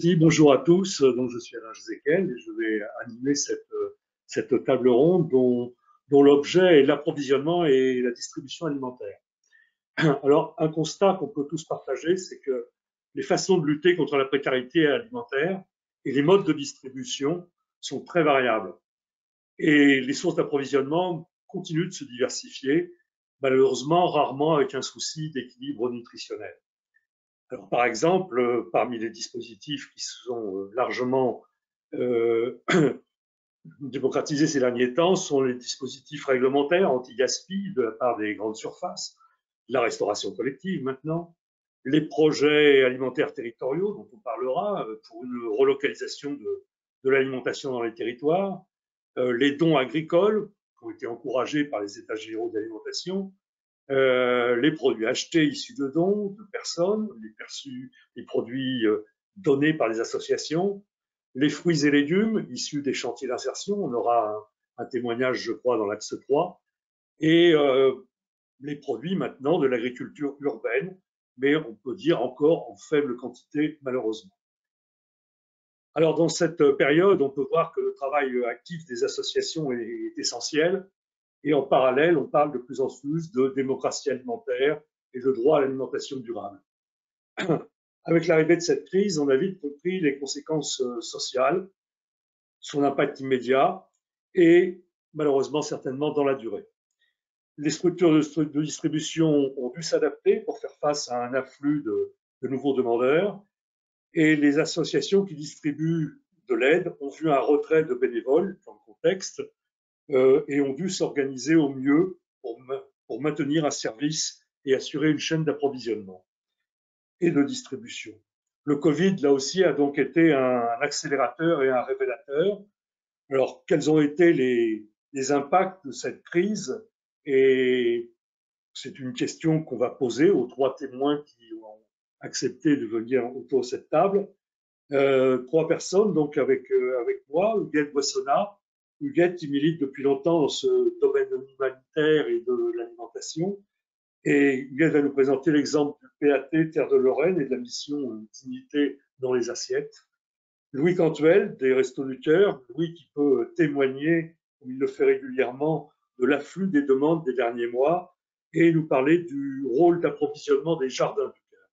Oui, bonjour à tous. Donc, je suis Alain Jezequel et je vais animer cette table ronde dont l'objet est l'approvisionnement et la distribution alimentaire. Alors, un constat qu'on peut tous partager, c'est que les façons de lutter contre la précarité alimentaire et les modes de distribution sont très variables. Et les sources d'approvisionnement continuent de se diversifier, malheureusement, rarement avec un souci d'équilibre nutritionnel. Alors, par exemple, parmi les dispositifs qui sont largement euh, démocratisés ces derniers temps sont les dispositifs réglementaires anti-gaspi de la part des grandes surfaces, la restauration collective maintenant, les projets alimentaires territoriaux dont on parlera pour une relocalisation de l'alimentation dans les territoires, les dons agricoles qui ont été encouragés par les États généraux d'alimentation, les produits achetés issus de dons de personnes, les produits donnés par les associations, les fruits et légumes issus des chantiers d'insertion, on aura un témoignage, je crois, dans l'axe 3, et les produits maintenant de l'agriculture urbaine, mais on peut dire encore en faible quantité, malheureusement. Alors, dans cette période, on peut voir que le travail actif des associations est essentiel. Et en parallèle, on parle de plus en plus de démocratie alimentaire et de droit à l'alimentation durable. Avec l'arrivée de cette crise, on a vite compris les conséquences sociales, son impact immédiat et malheureusement certainement dans la durée. Les structures de distribution ont dû s'adapter pour faire face à un afflux de nouveaux demandeurs et les associations qui distribuent de l'aide ont vu un retrait de bénévoles dans le contexte et ont dû s'organiser au mieux pour maintenir un service et assurer une chaîne d'approvisionnement et de distribution. Le Covid, là aussi, a donc été un accélérateur et un révélateur. Alors, quels ont été les impacts de cette crise? Et c'est une question qu'on va poser aux trois témoins qui ont accepté de venir autour de cette table. Trois personnes, donc avec moi, Huguette Boissonnat. Huguette qui milite depuis longtemps dans ce domaine humanitaire et de l'alimentation. Et Huguette va nous présenter l'exemple du PAT Terre de Lorraine et de la mission Dignité dans les assiettes. Louis Cantuel, des Restos du Cœur. Louis qui peut témoigner, comme il le fait régulièrement, de l'afflux des demandes des derniers mois et nous parler du rôle d'approvisionnement des Jardins du Cœur.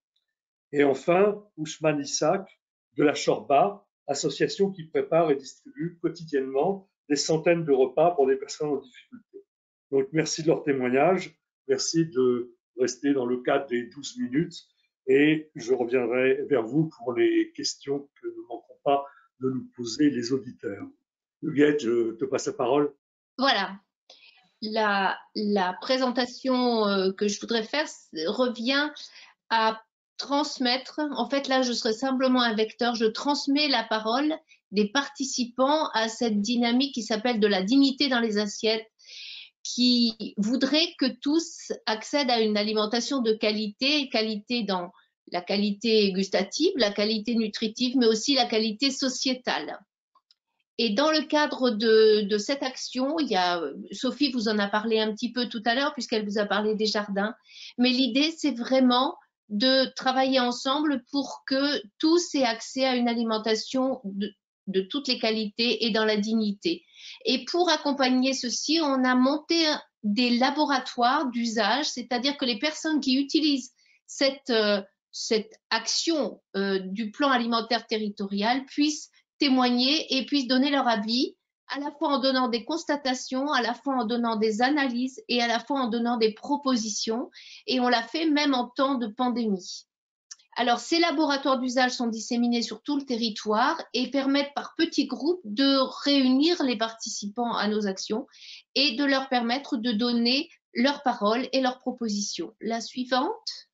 Et enfin, Ousmane Issac, de la Chorba, association qui prépare et distribue quotidiennement des centaines de repas pour des personnes en difficulté. Donc, merci de leur témoignage. Merci de rester dans le cadre des 12 minutes. Et je reviendrai vers vous pour les questions que ne manqueront pas de nous poser les auditeurs. Huguette, je te passe la parole. Voilà, la présentation que je voudrais faire revient à transmettre. En fait, là, je serai simplement un vecteur. Je transmets la parole des participants à cette dynamique qui s'appelle de la dignité dans les assiettes, qui voudrait que tous accèdent à une alimentation de qualité, qualité dans la qualité gustative, la qualité nutritive, mais aussi la qualité sociétale. Et dans le cadre de cette action, il y a, Sophie vous en a parlé un petit peu tout à l'heure puisqu'elle vous a parlé des jardins, mais l'idée c'est vraiment de travailler ensemble pour que tous aient accès à une alimentation de toutes les qualités et dans la dignité. Et pour accompagner ceci, on a monté des laboratoires d'usage, c'est-à-dire que les personnes qui utilisent cette action du plan alimentaire territorial puissent témoigner et puissent donner leur avis, à la fois en donnant des constatations, à la fois en donnant des analyses et à la fois en donnant des propositions. Et on l'a fait même en temps de pandémie. Alors, ces laboratoires d'usage sont disséminés sur tout le territoire et permettent par petits groupes de réunir les participants à nos actions et de leur permettre de donner leurs paroles et leurs propositions. La suivante.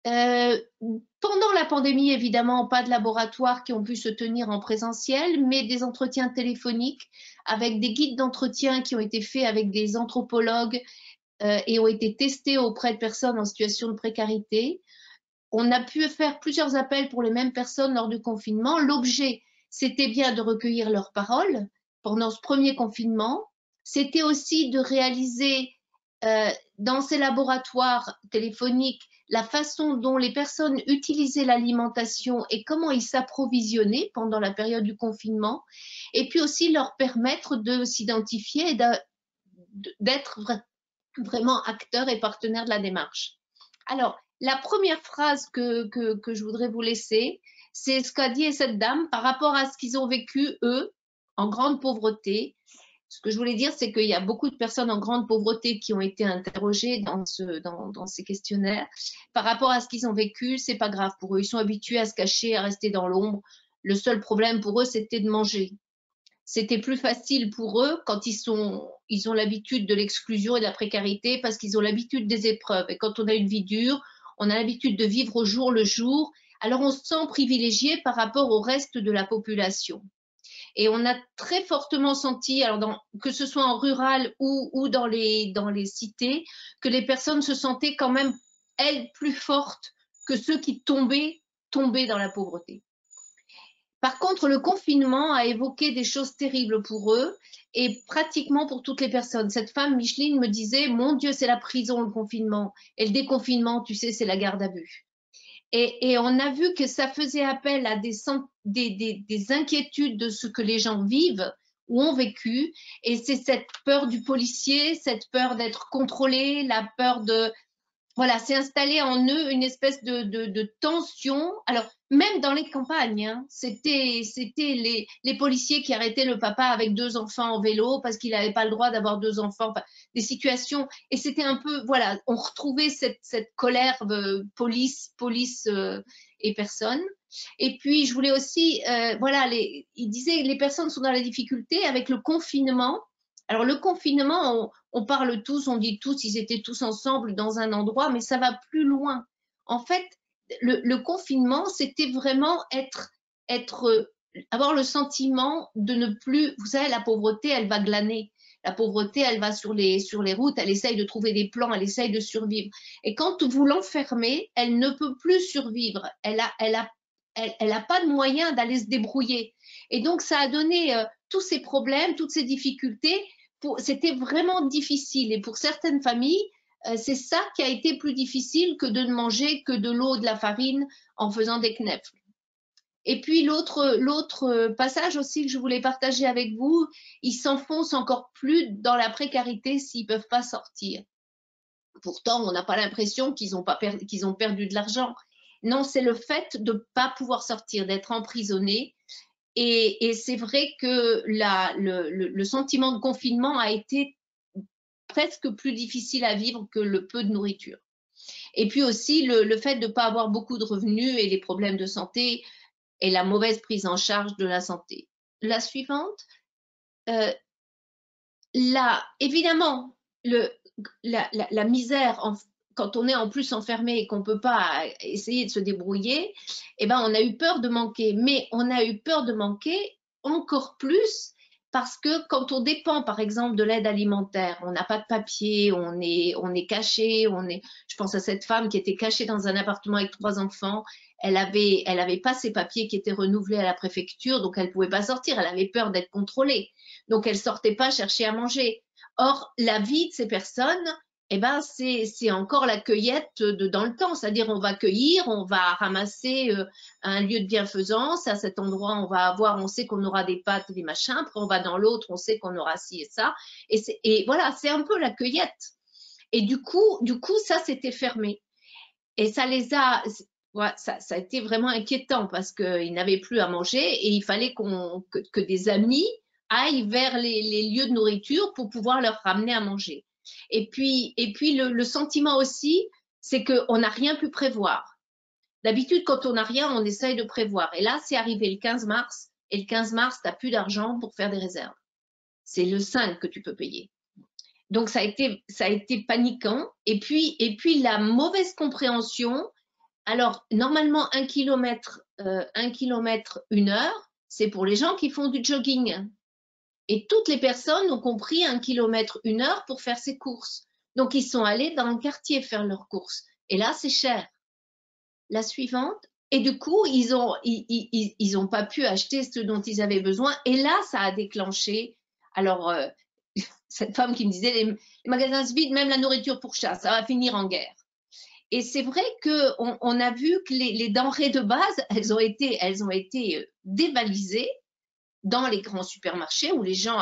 Pendant la pandémie, évidemment, pas de laboratoires qui ont pu se tenir en présentiel, mais des entretiens téléphoniques avec des guides d'entretien qui ont été faits avec des anthropologues et ont été testés auprès de personnes en situation de précarité. On a pu faire plusieurs appels pour les mêmes personnes lors du confinement. L'objet, c'était bien de recueillir leurs paroles pendant ce premier confinement. C'était aussi de réaliser dans ces laboratoires téléphoniques, la façon dont les personnes utilisaient l'alimentation et comment ils s'approvisionnaient pendant la période du confinement, et puis aussi leur permettre de s'identifier et d'être vraiment acteurs et partenaires de la démarche. Alors, la première phrase que je voudrais vous laisser, c'est ce qu'a dit cette dame par rapport à ce qu'ils ont vécu, eux, en grande pauvreté. Ce que je voulais dire, c'est qu'il y a beaucoup de personnes en grande pauvreté qui ont été interrogées dans ces questionnaires. Par rapport à ce qu'ils ont vécu, c'est pas grave pour eux. Ils sont habitués à se cacher, à rester dans l'ombre. Le seul problème pour eux, c'était de manger. C'était plus facile pour eux quand ils ont l'habitude de l'exclusion et de la précarité parce qu'ils ont l'habitude des épreuves. Et quand on a une vie dure, on a l'habitude de vivre au jour le jour. Alors on se sent privilégié par rapport au reste de la population. Et on a très fortement senti, alors que ce soit en rural ou dans les cités, que les personnes se sentaient quand même, elles, plus fortes que ceux qui tombaient dans la pauvreté. Par contre, le confinement a évoqué des choses terribles pour eux et pratiquement pour toutes les personnes. Cette femme, Micheline, me disait, mon Dieu, c'est la prison, le confinement. Et le déconfinement, tu sais, c'est la garde à vue. Et on a vu que ça faisait appel à des inquiétudes de ce que les gens vivent ou ont vécu. Et c'est cette peur du policier, cette peur d'être contrôlé, la peur de... Voilà, c'est installé en eux une espèce de tension. Alors, même dans les campagnes, hein, c'était les policiers qui arrêtaient le papa avec 2 enfants en vélo parce qu'il n'avait pas le droit d'avoir 2 enfants. Enfin, des situations. Et c'était un peu, voilà, on retrouvait cette colère police et personne. Et puis, je voulais aussi, voilà, il disait les personnes sont dans la difficulté avec le confinement. Alors, le confinement, on parle tous, on dit tous, ils étaient tous ensemble dans un endroit, mais ça va plus loin. En fait, le confinement, c'était vraiment avoir le sentiment de ne plus, vous savez, la pauvreté, elle va glaner. La pauvreté, elle va sur les routes, elle essaye de trouver des plans, elle essaye de survivre. Et quand vous l'enfermez, elle ne peut plus survivre. Elle a pas de moyen d'aller se débrouiller. Et donc, ça a donné tous ces problèmes, toutes ces difficultés. C'était vraiment difficile. Et pour certaines familles, c'est ça qui a été plus difficile que de ne manger que de l'eau, de la farine en faisant des knefs. Et puis l'autre passage aussi que je voulais partager avec vous, ils s'enfoncent encore plus dans la précarité s'ils ne peuvent pas sortir. Pourtant, on n'a pas l'impression qu'ils ont perdu de l'argent. Non, c'est le fait de ne pas pouvoir sortir, d'être emprisonné. Et c'est vrai que le sentiment de confinement a été presque plus difficile à vivre que le peu de nourriture. Et puis aussi le fait de ne pas avoir beaucoup de revenus et les problèmes de santé et la mauvaise prise en charge de la santé. La suivante, évidemment, la misère, quand on est en plus enfermé et qu'on ne peut pas essayer de se débrouiller, eh ben, on a eu peur de manquer. Mais on a eu peur de manquer encore plus parce que quand on dépend, par exemple, de l'aide alimentaire, on n'a pas de papier, on est caché, je pense à cette femme qui était cachée dans un appartement avec 3 enfants. Elle avait pas ses papiers qui étaient renouvelés à la préfecture, donc elle ne pouvait pas sortir. Elle avait peur d'être contrôlée. Donc, elle ne sortait pas chercher à manger. Or, la vie de ces personnes, eh ben, c'est encore la cueillette dans le temps. C'est-à-dire, on va cueillir, on va ramasser un lieu de bienfaisance. À cet endroit, on sait qu'on aura des pâtes, des machins. Après, on va dans l'autre, on sait qu'on aura ci et ça. Et voilà, c'est un peu la cueillette. Et du coup, ça s'était fermé. Et ça les a... Ouais, ça a été vraiment inquiétant parce qu'ils n'avaient plus à manger et il fallait que des amis aillent vers les lieux de nourriture pour pouvoir leur ramener à manger. Et puis le sentiment aussi, c'est qu'on n'a rien pu prévoir. D'habitude, quand on n'a rien, on essaye de prévoir. Et là, c'est arrivé le 15 mars. Et le 15 mars, tu n'as plus d'argent pour faire des réserves. C'est le 5 que tu peux payer. Donc, ça a été paniquant. Et puis la mauvaise compréhension. Alors, normalement, 1 kilomètre, 1 heure, c'est pour les gens qui font du jogging. Et toutes les personnes ont compris 1 kilomètre, 1 heure pour faire ses courses. Donc, ils sont allés dans le quartier faire leurs courses. Et là, c'est cher. La suivante. Et du coup, ils ont pas pu acheter ce dont ils avaient besoin. Et là, ça a déclenché. Alors, cette femme qui me disait les magasins se vident, même la nourriture pour chat, ça va finir en guerre. Et c'est vrai qu'on a vu que les denrées de base, elles ont été dévalisées dans les grands supermarchés où les gens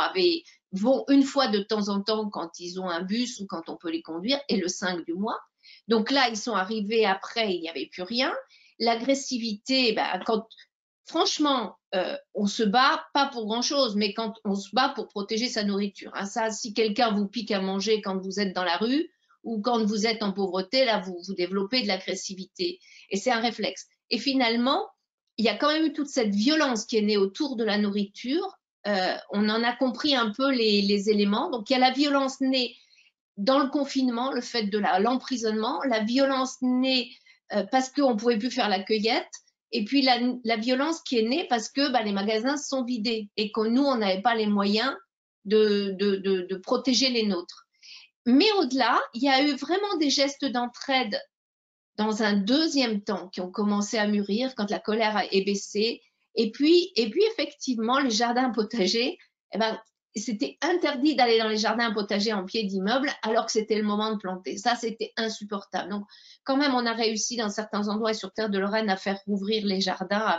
vont une fois de temps en temps quand ils ont un bus ou quand on peut les conduire, et le 5 du mois. Donc là, ils sont arrivés après, il n'y avait plus rien. L'agressivité, franchement, on se bat pas pour grand-chose, mais quand on se bat pour protéger sa nourriture. Hein, ça, si quelqu'un vous pique à manger quand vous êtes dans la rue ou quand vous êtes en pauvreté, là, vous développez de l'agressivité. Et c'est un réflexe. Et finalement, il y a quand même eu toute cette violence qui est née autour de la nourriture. On en a compris un peu les éléments. Donc, il y a la violence née dans le confinement, le fait de l'emprisonnement, la violence née parce qu'on ne pouvait plus faire la cueillette, et puis la violence qui est née parce que les magasins sont vidés et que nous, on n'avait pas les moyens de protéger les nôtres. Mais au-delà, il y a eu vraiment des gestes d'entraide dans un deuxième temps qui ont commencé à mûrir quand la colère est baissée. Et puis effectivement, les jardins potagers, c'était interdit d'aller dans les jardins potagers en pied d'immeuble alors que c'était le moment de planter. Ça, c'était insupportable. Donc, quand même, on a réussi dans certains endroits sur Terre de Lorraine à faire rouvrir les jardins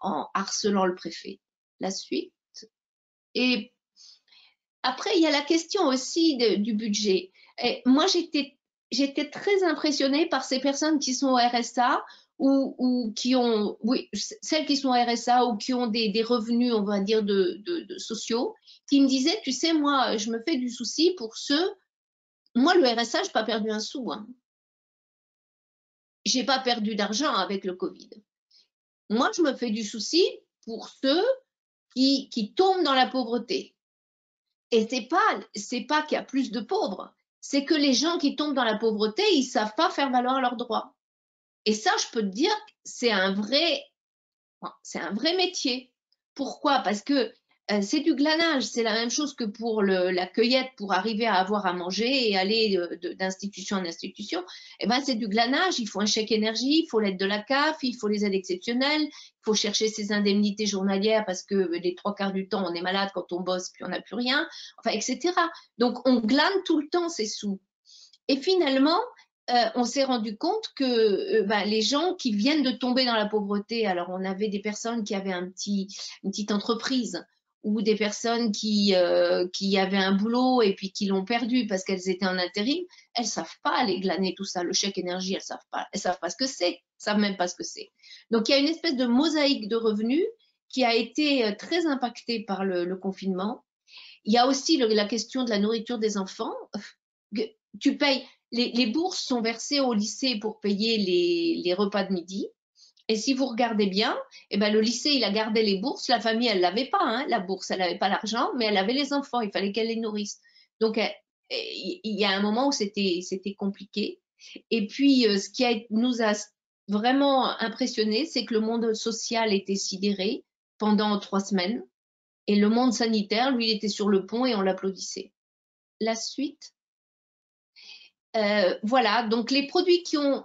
en harcelant le préfet. La suite. Et après, il y a la question aussi du budget. Et moi, j'étais très impressionnée par ces personnes qui sont au RSA ou qui ont, oui, celles qui sont au RSA ou qui ont des revenus, on va dire, de sociaux, qui me disaient, tu sais, moi, je me fais du souci pour ceux, moi, le RSA, je n'ai pas perdu un sou. Hein. Je n'ai pas perdu d'argent avec le Covid. Moi, je me fais du souci pour ceux qui tombent dans la pauvreté. Et c'est pas qu'il y a plus de pauvres, c'est que les gens qui tombent dans la pauvreté, ils savent pas faire valoir leurs droits. Et ça, je peux te dire, c'est un vrai métier. Pourquoi? Parce que c'est du glanage, c'est la même chose que pour la cueillette pour arriver à avoir à manger et aller d'institution en institution. Eh ben, c'est du glanage, il faut un chèque énergie, il faut l'aide de la CAF, il faut les aides exceptionnelles, il faut chercher ses indemnités journalières parce que les 3/4 du temps, on est malade quand on bosse, puis on n'a plus rien, enfin, etc. Donc, on glane tout le temps ces sous. Et finalement, on s'est rendu compte que les gens qui viennent de tomber dans la pauvreté, alors on avait des personnes qui avaient une petite entreprise ou des personnes qui avaient un boulot et puis qui l'ont perdu parce qu'elles étaient en intérim, elles ne savent pas aller glaner tout ça. Le chèque énergie, elles ne savent pas ce que c'est, elles ne savent même pas ce que c'est. Donc il y a une espèce de mosaïque de revenus qui a été très impactée par le confinement. Il y a aussi la question de la nourriture des enfants. Tu payes, les bourses sont versées au lycée pour payer les repas de midi. Et si vous regardez bien, le lycée, il a gardé les bourses. La famille, elle l'avait pas, hein, la bourse, elle n'avait pas l'argent, mais elle avait les enfants. Il fallait qu'elle les nourrisse. Donc, il y a un moment où c'était compliqué. Et puis, ce qui nous a vraiment impressionné, c'est que le monde social était sidéré pendant 3 semaines. Et le monde sanitaire, lui, il était sur le pont et on l'applaudissait. La suite. Voilà, donc les produits qui ont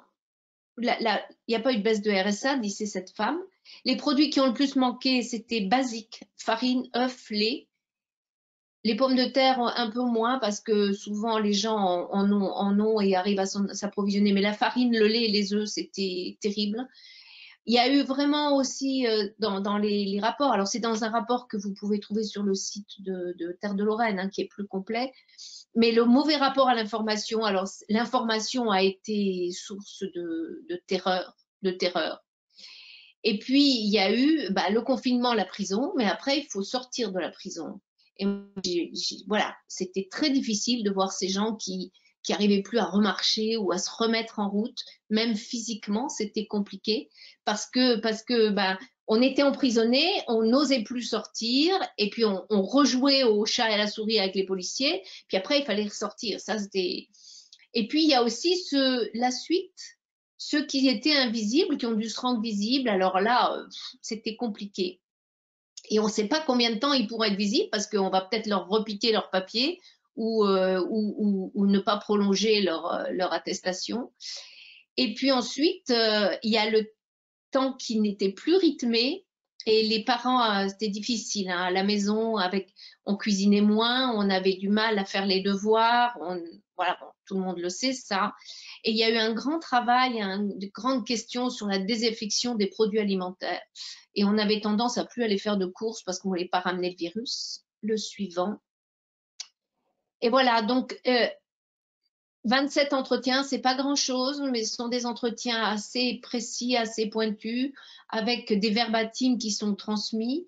il n'y a pas eu de baisse de RSA, disait cette femme. Les produits qui ont le plus manqué, c'était basique, farine, œufs, lait. Les pommes de terre, un peu moins, parce que souvent les gens en ont et arrivent à s'approvisionner. Mais la farine, le lait et les œufs, c'était terrible. Il y a eu vraiment aussi dans les rapports, alors c'est dans un rapport que vous pouvez trouver sur le site de Terre de Lorraine, hein, qui est plus complet, mais le mauvais rapport à l'information, alors l'information a été source de terreur. Et puis, il y a eu le confinement, la prison, mais après, il faut sortir de la prison. Et voilà, c'était très difficile de voir ces gens qui n'arrivaient plus à remarcher ou à se remettre en route, même physiquement, c'était compliqué parce que on était emprisonnés, on n'osait plus sortir, et puis on rejouait au chat et à la souris avec les policiers, puis après il fallait ressortir. Ça, c'était... Et puis il y a aussi la suite, ceux qui étaient invisibles, qui ont dû se rendre visibles, alors là, c'était compliqué. Et on ne sait pas combien de temps ils pourront être visibles parce qu'on va peut-être leur repiquer leur papier ou ne pas prolonger leur attestation. Et puis ensuite, il y a le temps qui n'était plus rythmé et les parents, c'était difficile hein, à la maison. on cuisinait moins, on avait du mal à faire les devoirs, voilà, bon, tout le monde le sait ça. Et il y a eu un grand travail, de grandes questions sur la désinfection des produits alimentaires. Et on avait tendance à plus aller faire de courses parce qu'on ne voulait pas ramener le virus. Le suivant. Et voilà, donc 27 entretiens, c'est pas grand-chose, mais ce sont des entretiens assez précis, assez pointus, avec des verbatims qui sont transmis.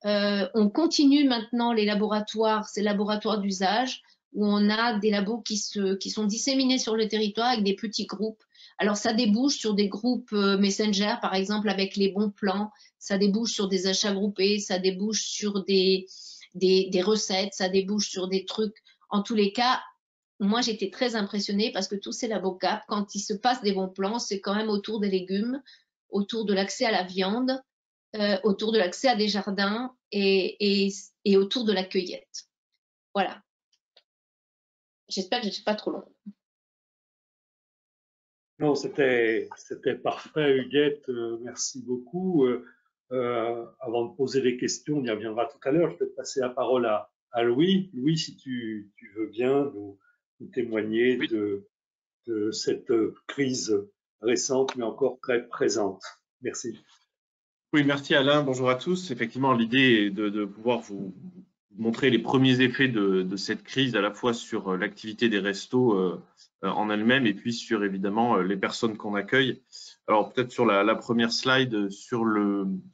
On continue maintenant les laboratoires, ces laboratoires d'usage, où on a des labos qui sont disséminés sur le territoire avec des petits groupes. Alors ça débouche sur des groupes Messenger, par exemple, avec les bons plans, ça débouche sur des achats groupés, ça débouche sur des recettes, ça débouche sur des trucs. En tous les cas, moi j'étais très impressionnée parce que tous ces labos CAP, quand il se passe des bons plans, c'est quand même autour des légumes, autour de l'accès à la viande, autour de l'accès à des jardins et autour de la cueillette. Voilà. J'espère que je ne suis pas trop longue. Non, c'était parfait, Huguette. Merci beaucoup. Avant de poser les questions, on y reviendra tout à l'heure. Je vais te passer la parole à Louis. Louis, si tu veux bien nous témoigner Oui. de cette crise récente, mais encore très présente. Merci. Oui, merci Alain. Bonjour à tous. Effectivement, l'idée est de pouvoir vous montrer les premiers effets de cette crise, à la fois sur l'activité des restos en elle-même et puis sur évidemment les personnes qu'on accueille. Alors peut-être sur la première slide, sur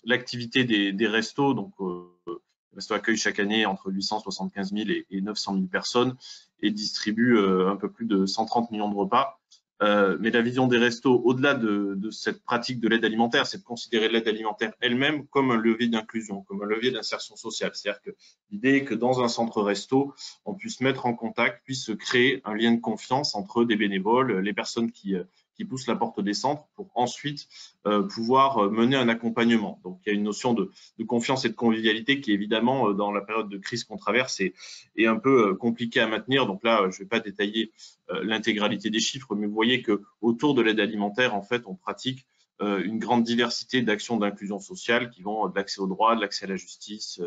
l'activité des restos. Donc, le resto accueille chaque année entre 875 000 et 900 000 personnes et distribue un peu plus de 130 millions de repas. Mais la vision des restos, au-delà de cette pratique de l'aide alimentaire, c'est de considérer l'aide alimentaire elle-même comme un levier d'inclusion, comme un levier d'insertion sociale. C'est-à-dire que l'idée est que dans un centre resto, on puisse mettre en contact, puisse se créer un lien de confiance entre des bénévoles, les personnes qui poussent la porte des centres pour ensuite pouvoir mener un accompagnement. Donc, il y a une notion de confiance et de convivialité qui, évidemment, dans la période de crise qu'on traverse, est un peu compliquée à maintenir. Donc là, je ne vais pas détailler l'intégralité des chiffres, mais vous voyez que autour de l'aide alimentaire, en fait, on pratique une grande diversité d'actions d'inclusion sociale qui vont de l'accès au droit, de l'accès à la justice,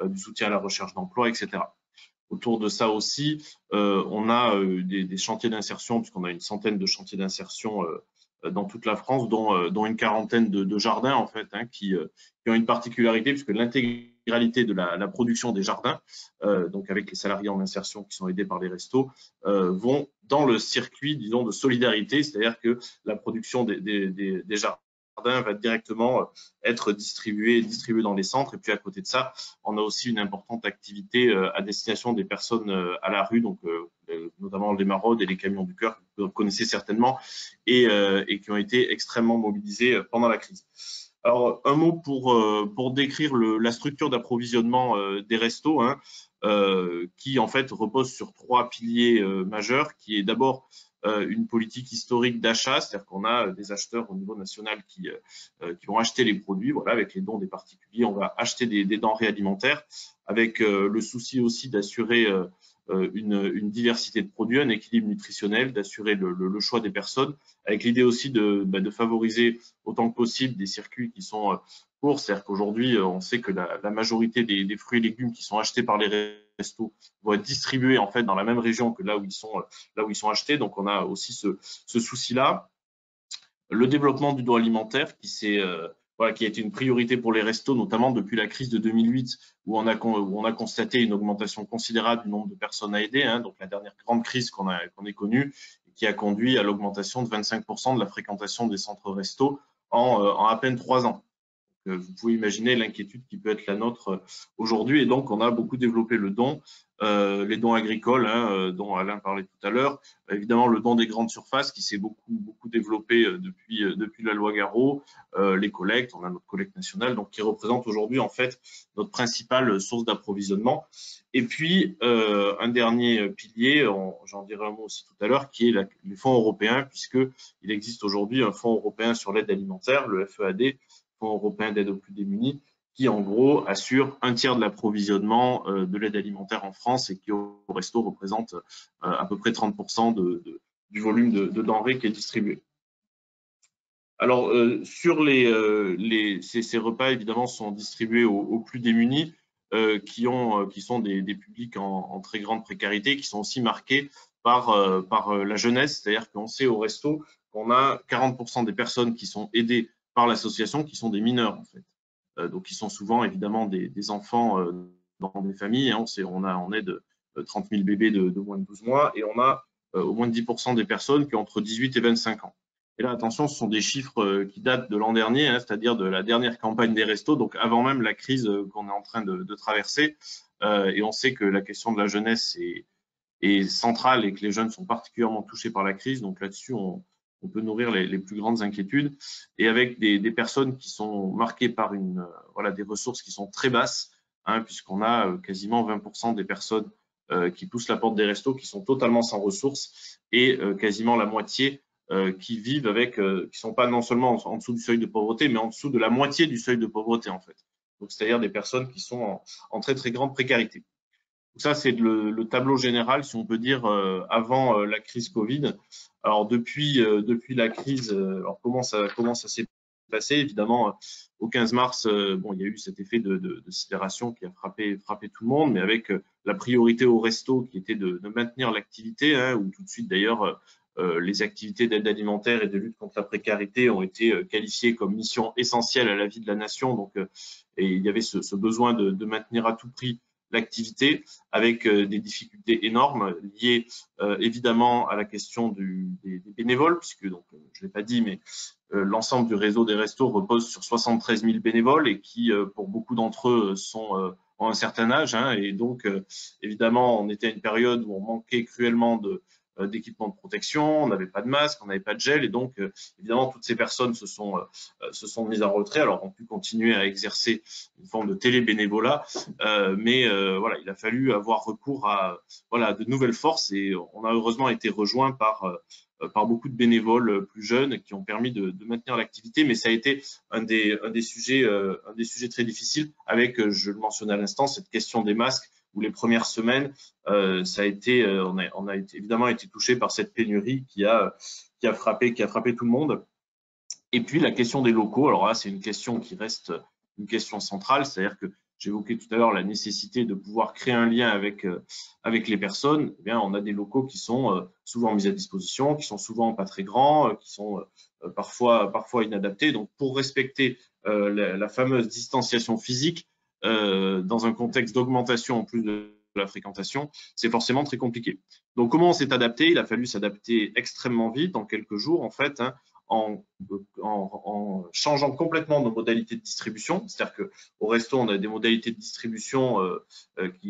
du soutien à la recherche d'emploi, etc. Autour de ça aussi, on a des chantiers d'insertion, puisqu'on a une centaine de chantiers d'insertion dans toute la France, dont une quarantaine de jardins, en fait, hein, qui ont une particularité, puisque l'intégralité de la production des jardins, donc avec les salariés en insertion qui sont aidés par les restos, vont dans le circuit, disons, de solidarité, c'est-à-dire que la production des jardins va directement être distribué dans les centres. Et puis à côté de ça, on a aussi une importante activité à destination des personnes à la rue, donc notamment les maraudes et les camions du cœur que vous connaissez certainement et qui ont été extrêmement mobilisés pendant la crise. Alors un mot pour décrire la structure d'approvisionnement des restos, hein, qui en fait repose sur trois piliers majeurs, qui est d'abord une politique historique d'achat, c'est-à-dire qu'on a des acheteurs au niveau national qui vont acheter les produits, voilà, avec les dons des particuliers, on va acheter des denrées alimentaires, avec le souci aussi d'assurer une diversité de produits, un équilibre nutritionnel, d'assurer le choix des personnes, avec l'idée aussi de favoriser autant que possible des circuits qui sont courts, c'est-à-dire qu'aujourd'hui, on sait que la majorité des fruits et légumes qui sont achetés par les restos vont être distribués en fait dans la même région que là où ils sont achetés. Donc on a aussi ce souci-là. Le développement du don alimentaire qui a été une priorité pour les restos, notamment depuis la crise de 2008, où on a constaté une augmentation considérable du nombre de personnes à aider, hein, donc la dernière grande crise qu'on ait connue, et qui a conduit à l'augmentation de 25% de la fréquentation des centres restos en à peine 3 ans. Vous pouvez imaginer l'inquiétude qui peut être la nôtre aujourd'hui. Et donc, on a beaucoup développé le don, les dons agricoles, hein, dont Alain parlait tout à l'heure. Évidemment, le don des grandes surfaces qui s'est beaucoup développé depuis la loi Garot. Les collectes, on a notre collecte nationale, donc qui représente aujourd'hui en fait notre principale source d'approvisionnement. Et puis, un dernier pilier, j'en dirai un mot aussi tout à l'heure, qui est les fonds européens, puisqu'il existe aujourd'hui un fonds européen sur l'aide alimentaire, le FEAD, Fonds européen d'aide aux plus démunis, qui en gros assure un tiers de l'approvisionnement de l'aide alimentaire en France et qui au resto représente à peu près 30% du volume de denrées qui est distribué. Alors sur ces repas évidemment sont distribués aux plus démunis. qui sont des publics en très grande précarité, qui sont aussi marqués par la jeunesse. C'est-à-dire qu'on sait au resto qu'on a 40% des personnes qui sont aidées par l'association qui sont des mineurs, en fait. Donc, qui sont souvent, évidemment, des enfants dans des familles. Hein. On aide 30 000 bébés de moins de 12 mois et on a au moins de 10% des personnes qui ont entre 18 et 25 ans. Et là, attention, ce sont des chiffres qui datent de l'an dernier, hein, c'est-à-dire de la dernière campagne des restos, donc avant même la crise qu'on est en train de traverser. Et on sait que la question de la jeunesse est centrale et que les jeunes sont particulièrement touchés par la crise. Donc là-dessus, on peut nourrir les plus grandes inquiétudes. Et avec des personnes qui sont marquées par des ressources qui sont très basses, hein, puisqu'on a quasiment 20% des personnes qui poussent la porte des restos qui sont totalement sans ressources et quasiment la moitié qui vivent avec, qui sont pas non seulement en dessous du seuil de pauvreté, mais en dessous de la moitié du seuil de pauvreté, en fait. Donc, c'est-à-dire des personnes qui sont en très, très grande précarité. Donc ça, c'est le tableau général, si on peut dire, avant la crise Covid. Alors, depuis la crise, alors comment ça s'est passé? Évidemment, au 15 mars, bon, il y a eu cet effet de sidération qui a frappé tout le monde, mais avec la priorité au resto qui était de maintenir l'activité, hein, où tout de suite, d'ailleurs, les activités d'aide alimentaire et de lutte contre la précarité ont été qualifiées comme mission essentielle à la vie de la nation. Donc, et il y avait ce besoin de maintenir à tout prix l'activité avec des difficultés énormes liées évidemment à la question des bénévoles, puisque donc je l'ai pas dit, mais l'ensemble du réseau des restos repose sur 73 000 bénévoles et qui, pour beaucoup d'entre eux, ont un certain âge. Hein, et donc, évidemment, on était à une période où on manquait cruellement d'équipements de protection, on n'avait pas de masque, on n'avait pas de gel, et donc évidemment toutes ces personnes se sont mises en retrait, alors ont pu continuer à exercer une forme de télébénévolat, mais voilà, il a fallu avoir recours à de nouvelles forces, et on a heureusement été rejoint par beaucoup de bénévoles plus jeunes qui ont permis de maintenir l'activité, mais ça a été un des sujets très difficiles avec, je le mentionnais à l'instant, cette question des masques, où les premières semaines, ça a été, on a évidemment été touché par cette pénurie qui a frappé tout le monde. Et puis la question des locaux, alors là, c'est une question qui reste une question centrale, c'est-à-dire que j'évoquais tout à l'heure la nécessité de pouvoir créer un lien avec les personnes. Eh bien, on a des locaux qui sont souvent mis à disposition, qui sont souvent pas très grands, qui sont parfois inadaptés. Donc, pour respecter la fameuse distanciation physique, dans un contexte d'augmentation en plus de la fréquentation, c'est forcément très compliqué. Donc, comment on s'est adapté? Il a fallu s'adapter extrêmement vite, en quelques jours, en fait, hein, en changeant complètement nos modalités de distribution. C'est-à-dire qu'au resto, on a des modalités de distribution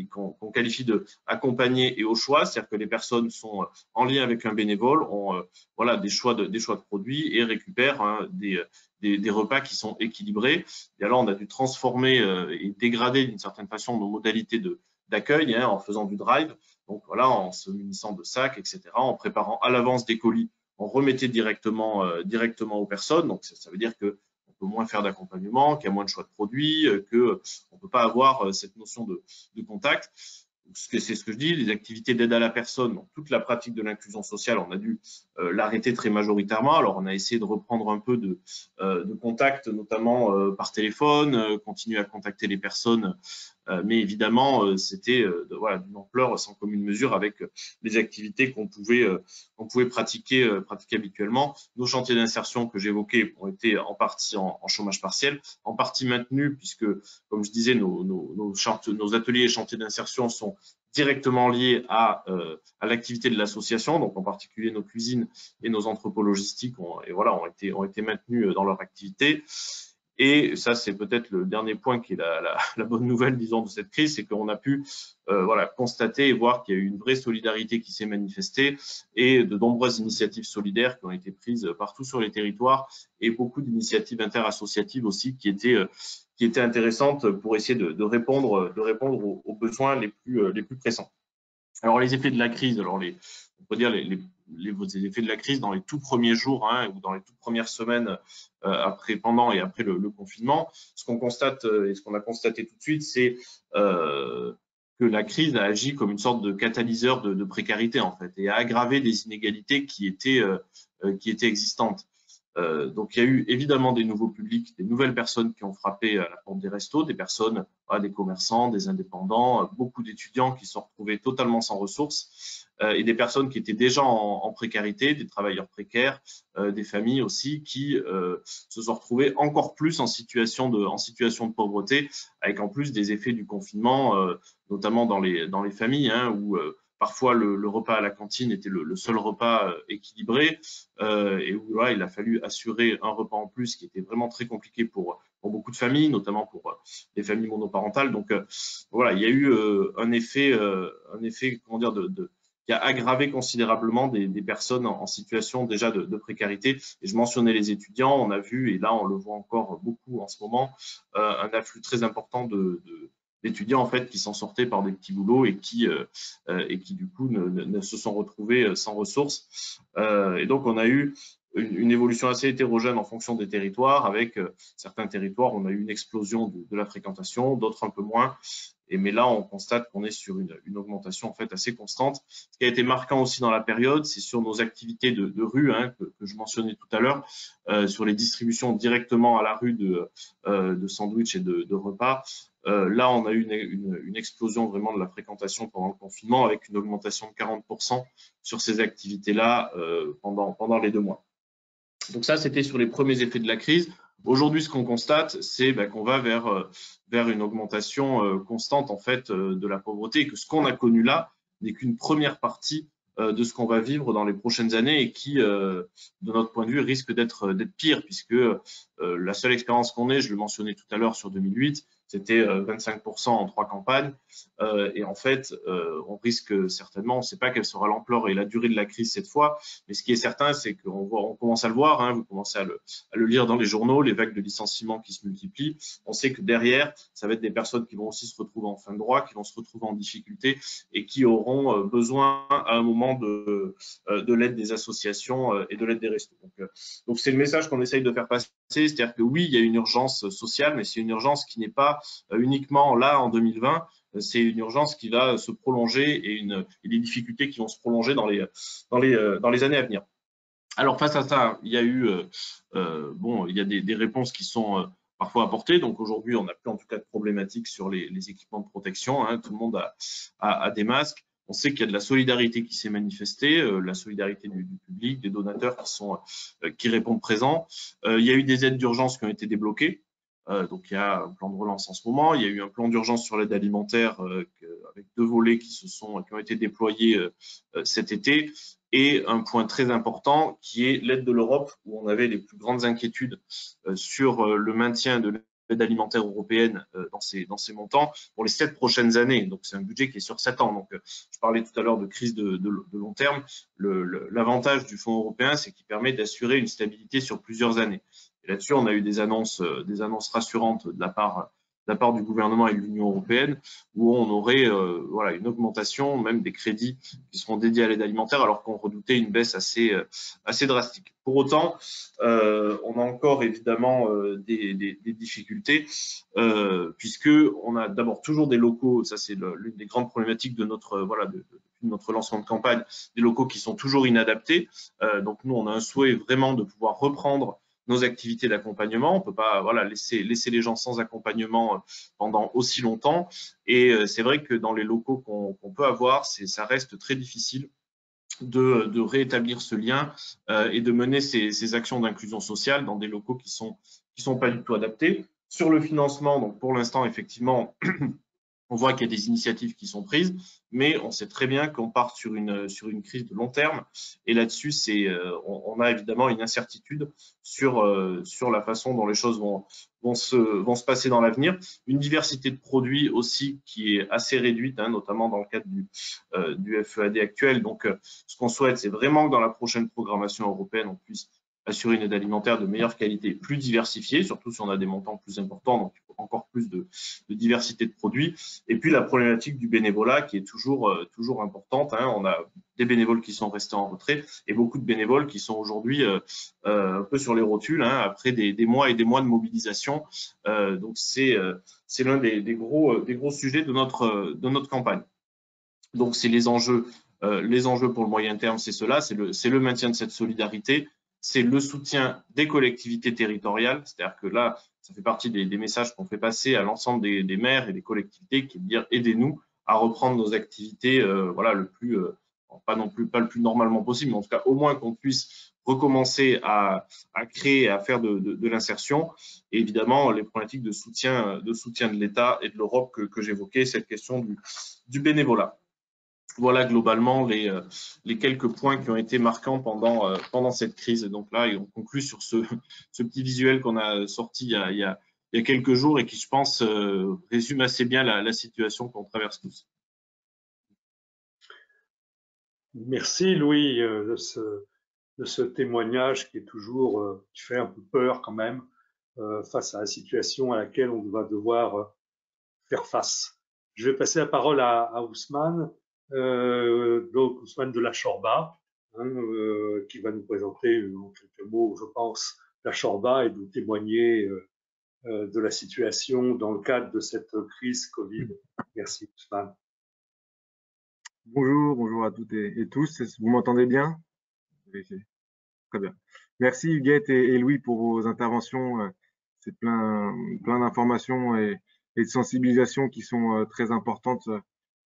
qu'on qualifie de accompagnées et au choix. C'est-à-dire que les personnes sont en lien avec un bénévole, ont des choix de produits et récupèrent hein, des repas qui sont équilibrés. Et alors, on a dû transformer et dégrader d'une certaine façon nos modalités d'accueil hein, en faisant du drive. Donc voilà, en se munissant de sacs, etc., en préparant à l'avance des colis, on remettait directement aux personnes. Donc ça veut dire qu'on peut moins faire d'accompagnement, qu'il y a moins de choix de produits, qu'on ne peut pas avoir cette notion de contact. C'est ce que je dis, les activités d'aide à la personne, donc toute la pratique de l'inclusion sociale, on a dû l'arrêter très majoritairement. Alors, on a essayé de reprendre un peu de contact, notamment par téléphone, continuer à contacter les personnes, mais évidemment, c'était d'une ampleur sans commune mesure avec les activités qu'on pouvait pratiquer habituellement. Nos chantiers d'insertion que j'évoquais ont été en partie en chômage partiel, en partie maintenus, puisque, comme je disais, nos ateliers et chantiers d'insertion sont directement liés à l'activité de l'association, donc en particulier nos cuisines et nos entrepôts logistiques ont été maintenus dans leur activité. Et ça, c'est peut-être le dernier point qui est la bonne nouvelle, disons, de cette crise, c'est qu'on a pu constater et voir qu'il y a eu une vraie solidarité qui s'est manifestée et de nombreuses initiatives solidaires qui ont été prises partout sur les territoires et beaucoup d'initiatives interassociatives aussi qui étaient intéressantes pour essayer de répondre aux besoins les plus pressants. Alors, les effets de la crise, alors on peut dire les effets de la crise dans les tout premiers jours hein, ou dans les toutes premières semaines pendant et après le confinement. Ce qu'on constate et ce qu'on a constaté tout de suite, c'est que la crise a agi comme une sorte de catalyseur de précarité en fait et a aggravé des inégalités qui étaient existantes. Donc, il y a eu évidemment des nouveaux publics, des nouvelles personnes qui ont frappé à la porte des restos, des personnes, des commerçants, des indépendants, beaucoup d'étudiants qui se sont retrouvés totalement sans ressources et des personnes qui étaient déjà en précarité, des travailleurs précaires, des familles aussi qui se sont retrouvées encore plus en situation de pauvreté, avec en plus des effets du confinement, notamment dans les familles, hein, où parfois le repas à la cantine était le seul repas équilibré et où là, il a fallu assurer un repas en plus qui était vraiment très compliqué pour beaucoup de familles, notamment pour les familles monoparentales. Donc voilà, il y a eu un effet comment dire, qui a aggravé considérablement des personnes en situation déjà de précarité. Et je mentionnais les étudiants, on a vu, et là on le voit encore beaucoup en ce moment, un afflux très important d'étudiants en fait qui s'en sortaient par des petits boulots et qui du coup ne se sont retrouvés sans ressources. Et donc on a eu une évolution assez hétérogène en fonction des territoires. Avec certains territoires, on a eu une explosion de la fréquentation, d'autres un peu moins. Mais là, on constate qu'on est sur une augmentation en fait assez constante. Ce qui a été marquant aussi dans la période, c'est sur nos activités de rue, hein, que je mentionnais tout à l'heure, sur les distributions directement à la rue de sandwichs et de repas. Là, on a eu une explosion vraiment de la fréquentation pendant le confinement, avec une augmentation de 40% sur ces activités-là pendant les 2 mois. Donc ça, c'était sur les premiers effets de la crise. Aujourd'hui, ce qu'on constate, c'est qu'on va vers une augmentation constante en fait de la pauvreté, et que ce qu'on a connu là n'est qu'une première partie de ce qu'on va vivre dans les prochaines années et qui, de notre point de vue, risque d'être pire, puisque la seule expérience qu'on ait, je le mentionnais tout à l'heure sur 2008, c'était 25% en 3 campagnes. Et en fait, on risque certainement, on ne sait pas quelle sera l'ampleur et la durée de la crise cette fois, mais ce qui est certain, c'est qu'on commence à le voir, hein, vous commencez à le lire dans les journaux, les vagues de licenciements qui se multiplient. On sait que derrière, ça va être des personnes qui vont aussi se retrouver en fin de droit, qui vont se retrouver en difficulté et qui auront besoin à un moment de l'aide des associations et de l'aide des restos. Donc c'est le message qu'on essaye de faire passer, c'est-à-dire que oui, il y a une urgence sociale, mais c'est une urgence qui n'est pas uniquement là en 2020, c'est une urgence qui va se prolonger et des difficultés qui vont se prolonger dans les années à venir. Alors face à ça, il y a eu il y a des réponses qui sont parfois apportées. Donc aujourd'hui, on n'a plus en tout cas de problématiques sur les équipements de protection, hein. Tout le monde a des masques. On sait qu'il y a de la solidarité qui s'est manifestée, la solidarité du public, des donateurs qui répondent présents. Il y a eu des aides d'urgence qui ont été débloquées. Donc il y a un plan de relance en ce moment. Il y a eu un plan d'urgence sur l'aide alimentaire avec 2 volets qui ont été déployés cet été. Et un point très important qui est l'aide de l'Europe, où on avait les plus grandes inquiétudes sur le maintien de l'aide alimentaire européenne dans ces montants pour les 7 prochaines années. Donc c'est un budget qui est sur 7 ans. Donc je parlais tout à l'heure de crise de long terme. L'avantage du Fonds européen, c'est qu'il permet d'assurer une stabilité sur plusieurs années. Et là-dessus, on a eu des annonces rassurantes de la part du gouvernement et de l'Union européenne, où on aurait une augmentation même des crédits qui seront dédiés à l'aide alimentaire, alors qu'on redoutait une baisse assez drastique. Pour autant, on a encore évidemment des difficultés, puisque on a d'abord toujours des locaux, ça c'est l'une des grandes problématiques de notre lancement de campagne, des locaux qui sont toujours inadaptés. Donc nous, on a un souhait vraiment de pouvoir reprendre nos activités d'accompagnement. On ne peut pas laisser les gens sans accompagnement pendant aussi longtemps. Et c'est vrai que dans les locaux qu'on peut avoir, ça reste très difficile de rétablir ce lien et de mener ces actions d'inclusion sociale dans des locaux qui sont pas du tout adaptés. Sur le financement, donc pour l'instant, effectivement, on voit qu'il y a des initiatives qui sont prises, mais on sait très bien qu'on part sur une crise de long terme. Et là-dessus, on a évidemment une incertitude sur la façon dont les choses vont se passer dans l'avenir. Une diversité de produits aussi qui est assez réduite, hein, notamment dans le cadre du FEAD actuel. Donc, ce qu'on souhaite, c'est vraiment que dans la prochaine programmation européenne, on puisse assurer une aide alimentaire de meilleure qualité, plus diversifiée, surtout si on a des montants plus importants, donc encore plus de diversité de produits. Et puis la problématique du bénévolat qui est toujours importante, hein. On a des bénévoles qui sont restés en retrait et beaucoup de bénévoles qui sont aujourd'hui un peu sur les rotules, hein, après des mois et des mois de mobilisation. Donc c'est l'un des gros sujets de notre campagne. Donc c'est les enjeux pour le moyen terme, c'est cela, c'est le maintien de cette solidarité, c'est le soutien des collectivités territoriales. C'est-à-dire que là, ça fait partie des messages qu'on fait passer à l'ensemble des maires et des collectivités, qui est de dire aidez-nous à reprendre nos activités, voilà, le plus, pas non plus, pas le plus normalement possible, mais en tout cas au moins qu'on puisse recommencer à créer, à faire de l'insertion. Et évidemment, les problématiques de soutien de l'État et de l'Europe que j'évoquais, cette question du bénévolat. Voilà globalement les quelques points qui ont été marquants pendant cette crise. Et donc là, on conclut sur ce petit visuel qu'on a sorti il y a quelques jours et qui, je pense, résume assez bien la situation qu'on traverse tous. Merci Louis de ce témoignage qui est toujours, qui fait un peu peur quand même face à la situation à laquelle on va devoir faire face. Je vais passer la parole à Ousmane, donc Ousmane de la Chorba, qui va nous présenter en quelques mots, je pense, la Chorba et nous témoigner de la situation dans le cadre de cette crise Covid. Merci Ousmane. Bonjour à toutes et tous. Vous m'entendez bien? Très bien. Merci Huguette et Louis pour vos interventions. C'est plein d'informations et de sensibilisation qui sont très importantes.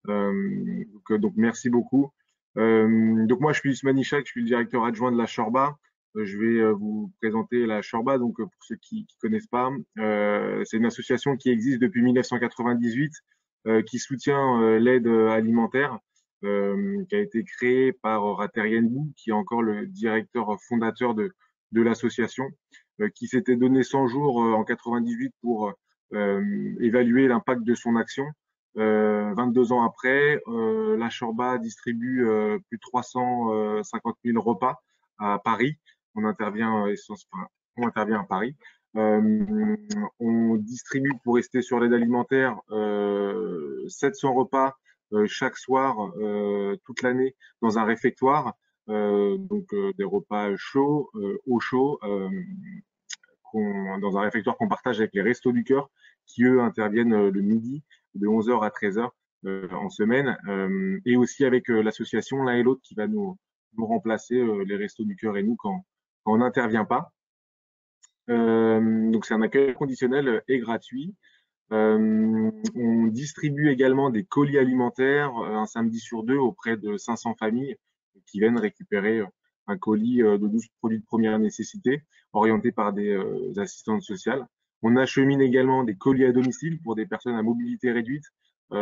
Donc merci beaucoup. Donc moi je suis Ousmane Ishak, je suis le directeur adjoint de la Chorba. Je vais vous présenter la Chorba. Donc pour ceux qui connaissent pas, c'est une association qui existe depuis 1998, qui soutient l'aide alimentaire. Qui a été créé par Rater Yenbou, qui est encore le directeur fondateur de l'association, qui s'était donné 100 jours en 98 pour évaluer l'impact de son action. 22 ans après, la Chorba distribue plus de 350 000 repas à Paris. On intervient à Paris. On distribue, pour rester sur l'aide alimentaire, 700 repas chaque soir, toute l'année, dans un réfectoire, des repas chauds, au chaud, dans un réfectoire qu'on partage avec les Restos du Cœur, qui eux interviennent le midi, de 11h à 13h en semaine, et aussi avec l'association l'un et l'autre qui va nous remplacer, les Restos du Cœur et nous, quand on n'intervient pas. Donc c'est un accueil conditionnel et gratuit. On distribue également des colis alimentaires un samedi sur 2 auprès de 500 familles qui viennent récupérer un colis de 12 produits de première nécessité orientés par des assistantes sociales. On achemine également des colis à domicile pour des personnes à mobilité réduite, pour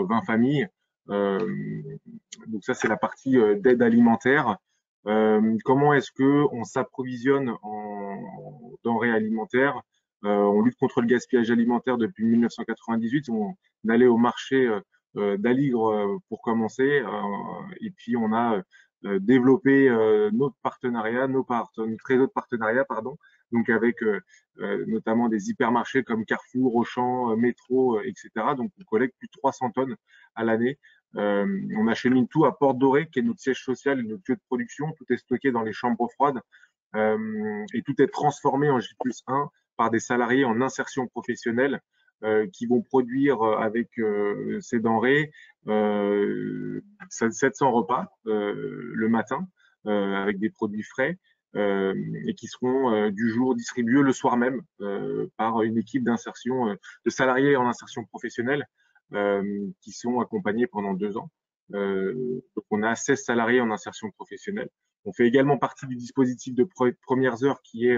20 familles. Donc ça, c'est la partie d'aide alimentaire. Comment est-ce qu'on s'approvisionne en denrées alimentaires? On lutte contre le gaspillage alimentaire depuis 1998. On allait au marché d'Aligre pour commencer, et puis on a développé notre réseau de partenariats, donc avec notamment des hypermarchés comme Carrefour, Auchan, Métro, etc. Donc on collecte plus de 300 tonnes à l'année. On achemine tout à Porte Dorée, qui est notre siège social et notre lieu de production. Tout est stocké dans les chambres froides et tout est transformé en J+1 par des salariés en insertion professionnelle qui vont produire avec ces denrées 700 repas le matin avec des produits frais et qui seront du jour distribués le soir même par une équipe d'insertion de salariés en insertion professionnelle qui sont accompagnés pendant 2 ans. Donc on a 16 salariés en insertion professionnelle. On fait également partie du dispositif de premières heures qui est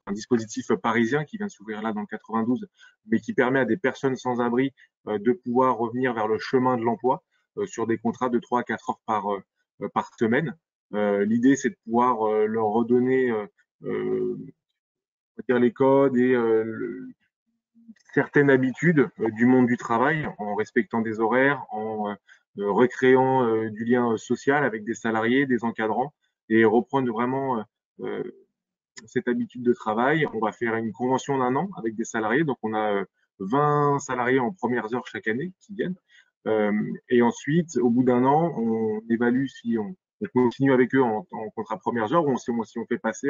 un dispositif parisien qui vient de s'ouvrir là dans le 92, mais qui permet à des personnes sans abri de pouvoir revenir vers le chemin de l'emploi sur des contrats de 3 à 4 heures par semaine. L'idée, c'est de pouvoir leur redonner les codes et certaines habitudes du monde du travail en respectant des horaires, en recréant du lien social avec des salariés, des encadrants et reprendre vraiment cette habitude de travail. On va faire une convention d'1 an avec des salariés. Donc, on a 20 salariés en premières heures chaque année qui viennent. Et ensuite, au bout d'1 an, on évalue si on continue avec eux en contrat premières heures ou si on fait passer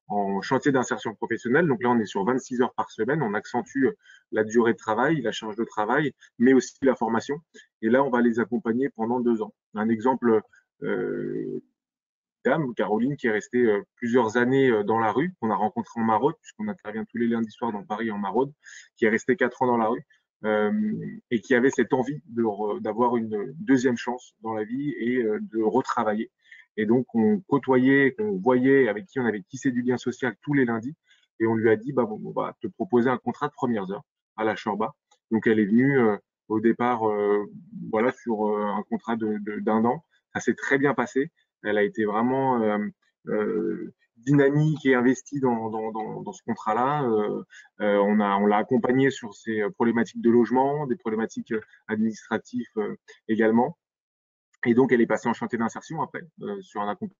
en chantier d'insertion professionnelle. Donc là, on est sur 26 heures par semaine. On accentue la durée de travail, la charge de travail, mais aussi la formation. Et là, on va les accompagner pendant 2 ans. Un exemple dame, Caroline, qui est restée plusieurs années dans la rue, qu'on a rencontrée en maraude, puisqu'on intervient tous les lundis soirs dans Paris en maraude, qui est restée 4 ans dans la rue, et qui avait cette envie d'avoir une deuxième chance dans la vie et de retravailler. Et donc, on côtoyait, on voyait, avec qui on avait tissé du lien social tous les lundis, et on lui a dit, bah, bon, on va te proposer un contrat de premières heures à la Chorba. Donc, elle est venue au départ voilà, sur un contrat d'un an. Ça s'est très bien passé. Elle a été vraiment dynamique et investie dans ce contrat-là. On l'a accompagnée sur ses problématiques de logement, des problématiques administratives également. Et donc, elle est passée en chantier d'insertion après, sur un accompagnement.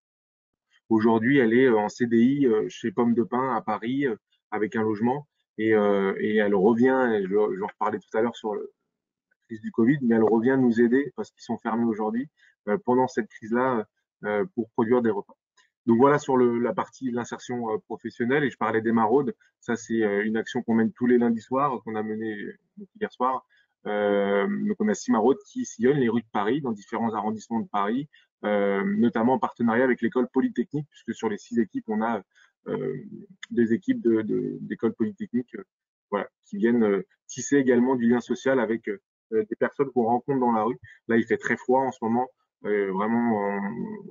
Aujourd'hui, elle est en CDI chez Pomme de Pin à Paris avec un logement. Et elle revient, et j'en reparlais tout à l'heure sur la crise du Covid, mais elle revient nous aider parce qu'ils sont fermés aujourd'hui pendant cette crise-là pour produire des repas. Donc voilà sur la partie de l'insertion professionnelle. Et je parlais des maraudes. Ça, c'est une action qu'on mène tous les lundis soirs, qu'on a menée hier soir. Donc on a 6 maraudes qui sillonnent les rues de Paris, dans différents arrondissements de Paris, notamment en partenariat avec l'école polytechnique, puisque sur les 6 équipes, on a des équipes d'école polytechnique voilà, qui viennent tisser également du lien social avec des personnes qu'on rencontre dans la rue. Là, il fait très froid en ce moment. Vraiment,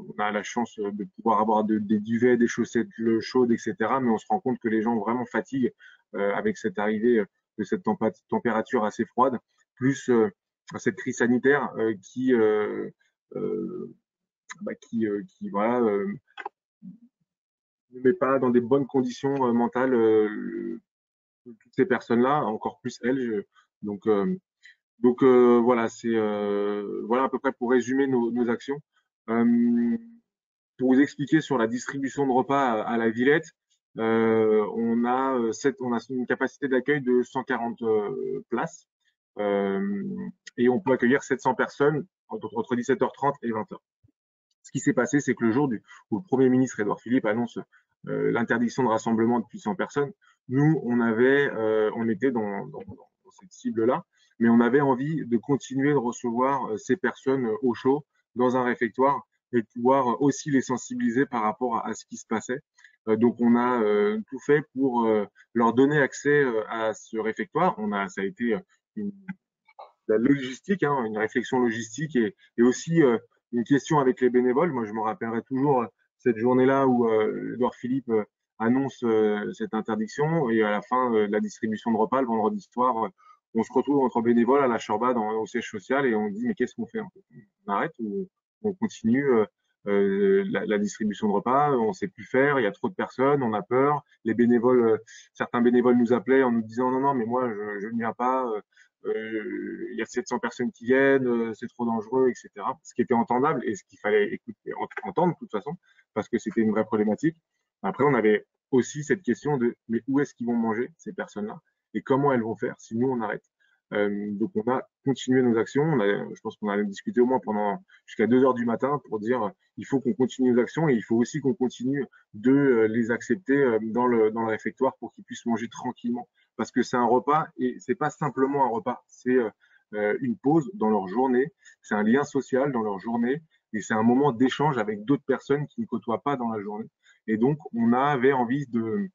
on a la chance de pouvoir avoir des duvets, des chaussettes chaudes, etc. Mais on se rend compte que les gens vraiment fatiguent avec cette arrivée de cette température assez froide, plus cette crise sanitaire qui voilà, ne met pas dans des bonnes conditions mentales toutes ces personnes-là, encore plus elles. Donc voilà, c'est voilà à peu près pour résumer nos actions. Pour vous expliquer sur la distribution de repas à la Villette, on a une capacité d'accueil de 140 places et on peut accueillir 700 personnes entre 17h30 et 20h. Ce qui s'est passé, c'est que le jour où le Premier ministre Édouard Philippe annonce l'interdiction de rassemblement de plus de 100 personnes, nous, on était dans cette cible-là, mais on avait envie de continuer de recevoir ces personnes au chaud dans un réfectoire et de pouvoir aussi les sensibiliser par rapport à ce qui se passait. Donc, on a tout fait pour leur donner accès à ce réfectoire. Ça a été la logistique, hein, une réflexion logistique et aussi une question avec les bénévoles. Moi, je me rappellerai toujours cette journée-là où Édouard Philippe annonce cette interdiction et à la fin de la distribution de repas le vendredi soir, on se retrouve entre bénévoles à la Chorba au siège social et on dit mais qu'est-ce qu'on fait? On arrête ou on continue la distribution de repas? On ne sait plus faire, il y a trop de personnes, on a peur. Les bénévoles, certains bénévoles nous appelaient en nous disant non, non, mais moi je ne viens pas. Il y a 700 personnes qui viennent, c'est trop dangereux, etc. Ce qui était entendable et ce qu'il fallait entendre de toute façon, parce que c'était une vraie problématique. Après, on avait aussi cette question de mais où est-ce qu'ils vont manger, ces personnes-là, et comment elles vont faire si nous, on arrête. Donc, on a continué nos actions. Je pense qu'on a discuté au moins jusqu'à 2h du matin pour dire il faut qu'on continue nos actions et il faut aussi qu'on continue de les accepter dans le réfectoire pour qu'ils puissent manger tranquillement. Parce que c'est un repas et c'est pas simplement un repas, c'est une pause dans leur journée, c'est un lien social dans leur journée et c'est un moment d'échange avec d'autres personnes qui ne côtoient pas dans la journée. Et donc, on avait envie de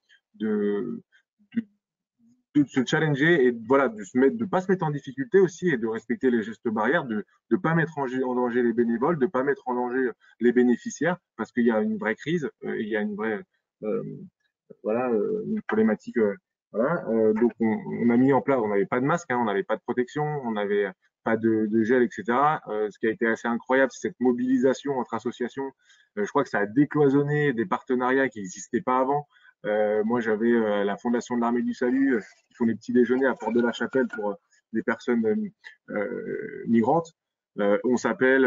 se challenger et voilà, de pas se mettre en difficulté aussi et de respecter les gestes barrières, de pas mettre en danger les bénévoles, de pas mettre en danger les bénéficiaires parce qu'il y a une vraie crise, il y a une vraie voilà, une problématique. Voilà. Donc on a mis en place, on n'avait pas de masque, hein, on n'avait pas de protection, on n'avait pas de gel, etc. Ce qui a été assez incroyable, c'est cette mobilisation entre associations. Je crois que ça a décloisonné des partenariats qui n'existaient pas avant. Moi, j'avais la Fondation de l'Armée du Salut qui font des petits déjeuners à Porte de la Chapelle pour des personnes migrantes. On s'appelle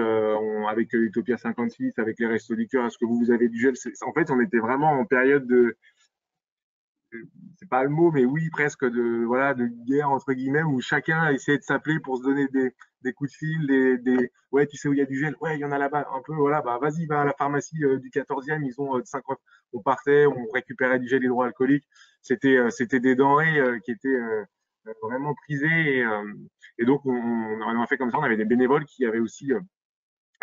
avec Utopia 56, avec les Restos du Cœur. Est-ce que vous avez du gel? En fait, on était vraiment en période c'est pas le mot, mais oui, presque de guerre entre guillemets, où chacun essayait de s'appeler pour se donner des coups de fil, ouais, tu sais où il y a du gel, ouais, il y en a là-bas, un peu, voilà, bah vas-y, va à la pharmacie du 14e, ils ont 50, on partait, on récupérait du gel hydroalcoolique, c'était des denrées qui étaient vraiment prisées et donc on a fait comme ça, on avait des bénévoles qui avaient aussi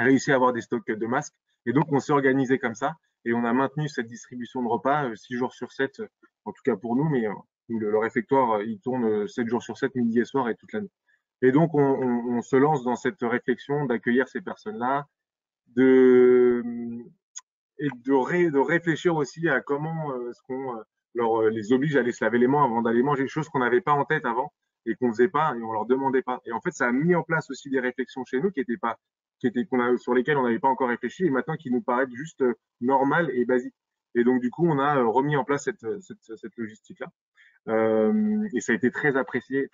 réussi à avoir des stocks de masques. Et donc, on s'est organisé comme ça et on a maintenu cette distribution de repas 6 jours sur 7, en tout cas pour nous, mais nous, le réfectoire, il tourne 7 jours sur 7, midi et soir et toute l'année. Et donc, on se lance dans cette réflexion d'accueillir ces personnes-là, de réfléchir aussi à comment est-ce qu'on les oblige à aller se laver les mains avant d'aller manger, chose qu'on n'avait pas en tête avant et qu'on faisait pas et on leur demandait pas. Et en fait, ça a mis en place aussi des réflexions chez nous sur lesquelles on n'avait pas encore réfléchi et maintenant qui nous paraissent juste normales et basiques. Et donc, du coup, on a remis en place cette logistique-là. Et ça a été très apprécié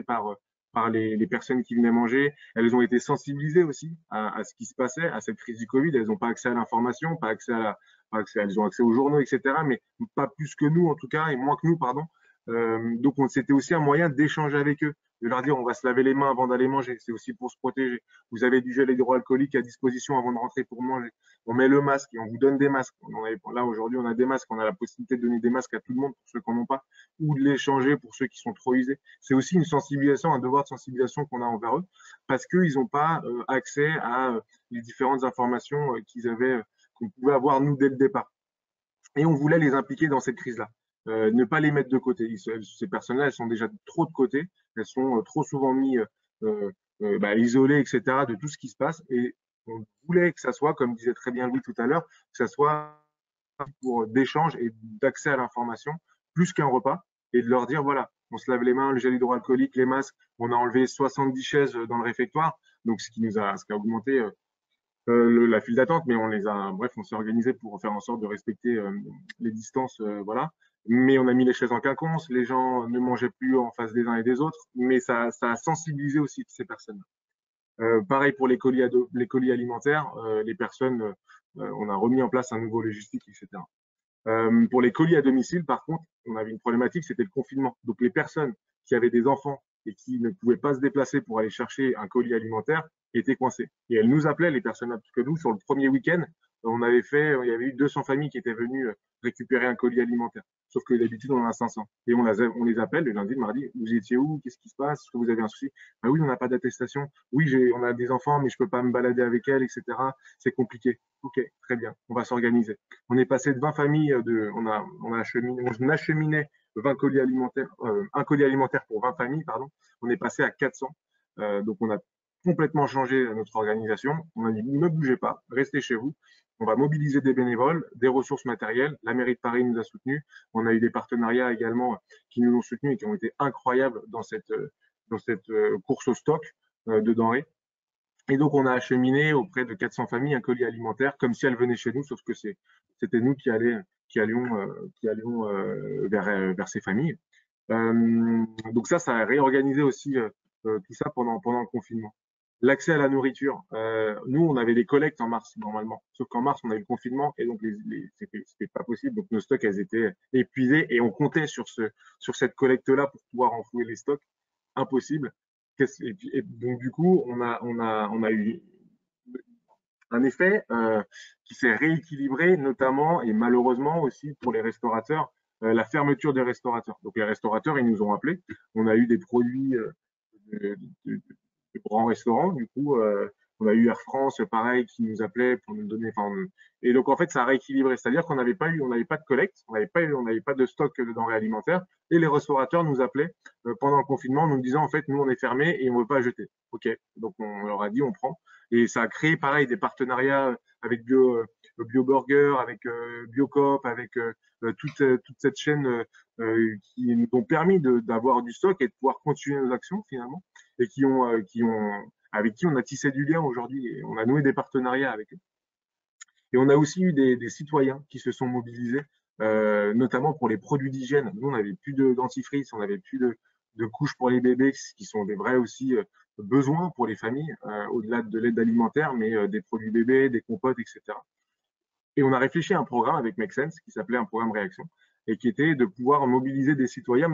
par les personnes qui venaient manger. Elles ont été sensibilisées aussi à ce qui se passait, à cette crise du Covid. Elles n'ont pas accès à l'information, elles ont accès aux journaux, etc. Mais pas plus que nous, en tout cas, et moins que nous, pardon. Donc, c'était aussi un moyen d'échanger avec eux, de leur dire on va se laver les mains avant d'aller manger. C'est aussi pour se protéger. Vous avez du gel hydroalcoolique à disposition avant de rentrer pour manger. On met le masque et on vous donne des masques. Là, aujourd'hui, on a des masques. On a la possibilité de donner des masques à tout le monde pour ceux qui n'en ont pas ou de l'échanger pour ceux qui sont trop usés. C'est aussi une sensibilisation, un devoir de sensibilisation qu'on a envers eux parce qu'ils n'ont pas accès à les différentes informations qu'on pouvait avoir nous dès le départ. Et on voulait les impliquer dans cette crise-là. Ne pas les mettre de côté. Ces personnes-là, elles sont déjà trop de côté. Elles sont trop souvent mises isolées, etc., de tout ce qui se passe. Et on voulait que ça soit, comme disait très bien Louis tout à l'heure, que ça soit pour d'échange et d'accès à l'information, plus qu'un repas, et de leur dire, voilà, on se lave les mains, le gel hydroalcoolique, les masques, on a enlevé 70 chaises dans le réfectoire, donc ce qui a augmenté la file d'attente, mais on s'est organisé pour faire en sorte de respecter les distances, voilà. Mais on a mis les chaises en quinconce, les gens ne mangeaient plus en face des uns et des autres, mais ça a sensibilisé aussi ces personnes. Pareil pour les colis alimentaires, les personnes, on a remis en place un nouveau logistique, etc. Pour les colis à domicile, par contre, on avait une problématique, c'était le confinement. Donc les personnes qui avaient des enfants et qui ne pouvaient pas se déplacer pour aller chercher un colis alimentaire étaient coincées. Et elles nous appelaient, les personnes, parce que nous, sur le premier week-end, il y avait eu 200 familles qui étaient venues récupérer un colis alimentaire. Sauf que d'habitude, on en a 500. Et on les appelle le lundi, le mardi. Vous étiez où? Qu'est-ce qui se passe? Est-ce que vous avez un souci? Ben oui, on n'a pas d'attestation. Oui, on a des enfants, mais je peux pas me balader avec elles, etc. C'est compliqué. Ok, très bien. On va s'organiser. On est passé de 20 familles, on acheminait 20 colis alimentaires, un colis alimentaire pour 20 familles, pardon. On est passé à 400. Donc, on a complètement changé notre organisation. On a dit, ne bougez pas, restez chez vous. On va mobiliser des bénévoles, des ressources matérielles. La mairie de Paris nous a soutenus. On a eu des partenariats également qui nous ont soutenus et qui ont été incroyables dans cette course au stock de denrées. Et donc, on a acheminé auprès de 400 familles un colis alimentaire comme si elles venaient chez nous, sauf que c'était nous qui allions vers ces familles. Donc ça a réorganisé aussi tout ça pendant le confinement. L'accès à la nourriture. Nous, on avait des collectes en mars, normalement. Sauf qu'en mars, on a eu le confinement et donc c'était pas possible. Donc nos stocks, elles étaient épuisés et on comptait sur cette collecte-là pour pouvoir enfouir les stocks. Impossible. Et donc du coup, on a eu un effet qui s'est rééquilibré, notamment et malheureusement aussi pour les restaurateurs, la fermeture des restaurateurs. Donc les restaurateurs, ils nous ont appelés. On a eu des produits de grands restaurants. Du coup, on a eu Air France, pareil, qui nous appelait pour nous donner. Et donc en fait, ça a rééquilibré. C'est-à-dire qu'on n'avait pas de collecte, on n'avait pas de stock de denrées alimentaires, et les restaurateurs nous appelaient pendant le confinement, nous disant en fait, nous on est fermés et on veut pas jeter. Ok, donc on leur a dit on prend. Et ça a créé pareil des partenariats avec BioBurger, avec Biocoop, avec toute cette chaîne qui nous ont permis d'avoir du stock et de pouvoir continuer nos actions finalement, et avec qui on a tissé du lien aujourd'hui et on a noué des partenariats avec eux. Et on a aussi eu des citoyens qui se sont mobilisés, notamment pour les produits d'hygiène. Nous, on n'avait plus de dentifrice, on n'avait plus de couches pour les bébés, qui sont des vrais aussi besoins pour les familles, au-delà de l'aide alimentaire, mais des produits bébés, des compotes, etc. Et on a réfléchi à un programme avec Make Sense qui s'appelait un programme Réaction et qui était de pouvoir mobiliser des citoyens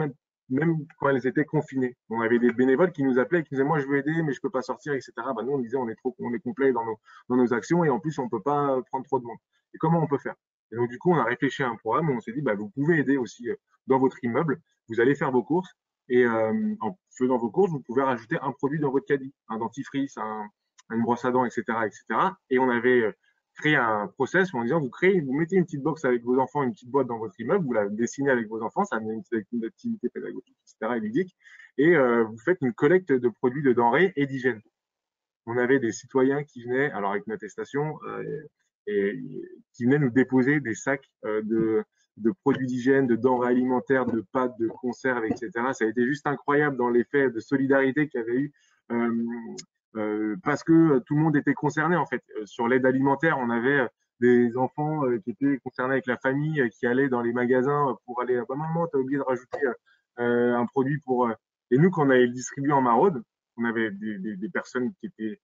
même quand elles étaient confinées. On avait des bénévoles qui nous appelaient et qui disaient moi je veux aider mais je peux pas sortir, etc. Ben, nous on disait on est complet dans nos actions et en plus on peut pas prendre trop de monde. Et comment on peut faire? Et donc du coup on a réfléchi à un programme où on s'est dit bah, vous pouvez aider aussi dans votre immeuble, vous allez faire vos courses et en faisant vos courses vous pouvez rajouter un produit dans votre caddie, un dentifrice, une brosse à dents, etc., etc. Et on avait créé un process en disant vous mettez une petite box avec vos enfants, une petite boîte dans votre immeuble, vous la dessinez avec vos enfants, ça amène une activité pédagogique, etc., et ludique, et vous faites une collecte de produits de denrées et d'hygiène. On avait des citoyens qui venaient, alors avec une attestation, et qui venaient nous déposer des sacs de produits d'hygiène, de denrées alimentaires, de pâtes, de conserves, etc. Ça a été juste incroyable dans l'effet de solidarité qu'il y avait eu, parce que tout le monde était concerné en fait. Sur l'aide alimentaire, on avait des enfants qui étaient concernés avec la famille, qui allaient dans les magasins pour aller bah, maman, t'as oublié de rajouter un produit pour. Et nous, quand on allait le distribuer en maraude, on avait des personnes qui étaient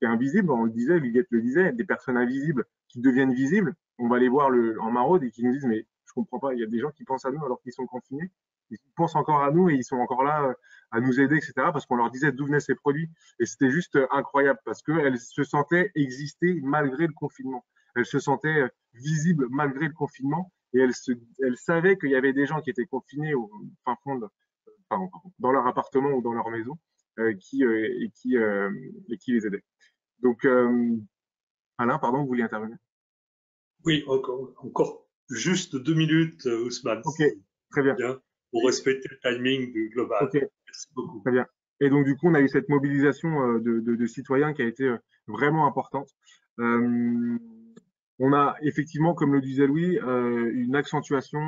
invisibles, on le disait, Liguette le disait, des personnes invisibles qui deviennent visibles. On va les voir en maraude et qui nous disent mais je comprends pas, il y a des gens qui pensent à nous alors qu'ils sont confinés, ils pensent encore à nous et ils sont encore là à nous aider, etc. parce qu'on leur disait d'où venaient ces produits. Et c'était juste incroyable parce qu'elles se sentaient exister malgré le confinement. Elles se sentaient visibles malgré le confinement et elles savaient qu'il y avait des gens qui étaient confinés au fin fond dans leur appartement ou dans leur maison qui les aidaient. Donc, Alain, pardon, vous vouliez intervenir? Oui, encore juste 2 minutes, Ousmane. Ok, très bien. Pour respecter le timing du global. Ok, merci beaucoup. Très bien. Et donc, du coup, on a eu cette mobilisation de citoyens qui a été vraiment importante. On a effectivement, comme le disait Louis, une accentuation.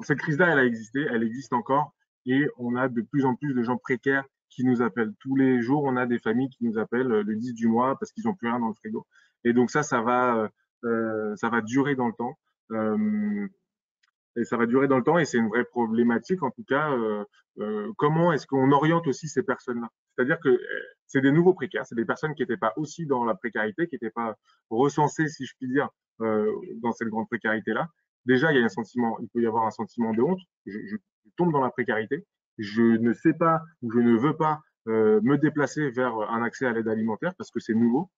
Cette crise-là, elle existe encore, et on a de plus en plus de gens précaires qui nous appellent. Tous les jours, on a des familles qui nous appellent le 10 du mois parce qu'ils n'ont plus rien dans le frigo. Et donc ça va durer dans le temps. Et ça va durer dans le temps et c'est une vraie problématique en tout cas. Comment est-ce qu'on oriente aussi ces personnes-là? C'est-à-dire que c'est des nouveaux précaires, c'est des personnes qui n'étaient pas aussi dans la précarité, qui n'étaient pas recensées, si je puis dire, dans cette grande précarité-là. Déjà, il peut y avoir un sentiment de honte. Je tombe dans la précarité, je ne sais pas ou je ne veux pas me déplacer vers un accès à l'aide alimentaire parce que c'est nouveau,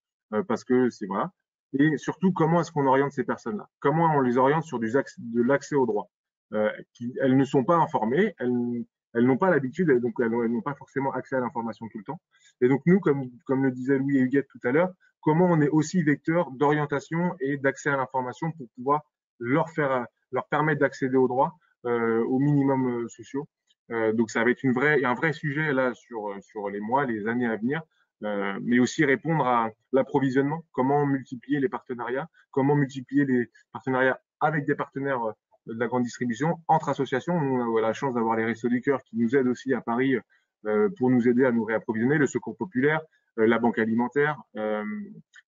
parce que c'est voilà. Et surtout, comment est-ce qu'on oriente ces personnes-là? Comment on les oriente sur de l'accès au droit? Elles ne sont pas informées, elles n'ont pas l'habitude, donc elles n'ont pas forcément accès à l'information tout le temps. Et donc nous, comme le disaient Louis et Huguette tout à l'heure, comment on est aussi vecteur d'orientation et d'accès à l'information pour pouvoir leur permettre d'accéder aux droits, aux minimums sociaux. Donc ça va être un vrai sujet là sur les mois, les années à venir. Mais aussi répondre à l'approvisionnement, comment multiplier les partenariats, comment multiplier les partenariats avec des partenaires de la grande distribution, entre associations. Nous, on a la chance d'avoir les Restos du Cœur qui nous aident aussi à Paris pour nous aider à nous réapprovisionner, le Secours populaire, la banque alimentaire.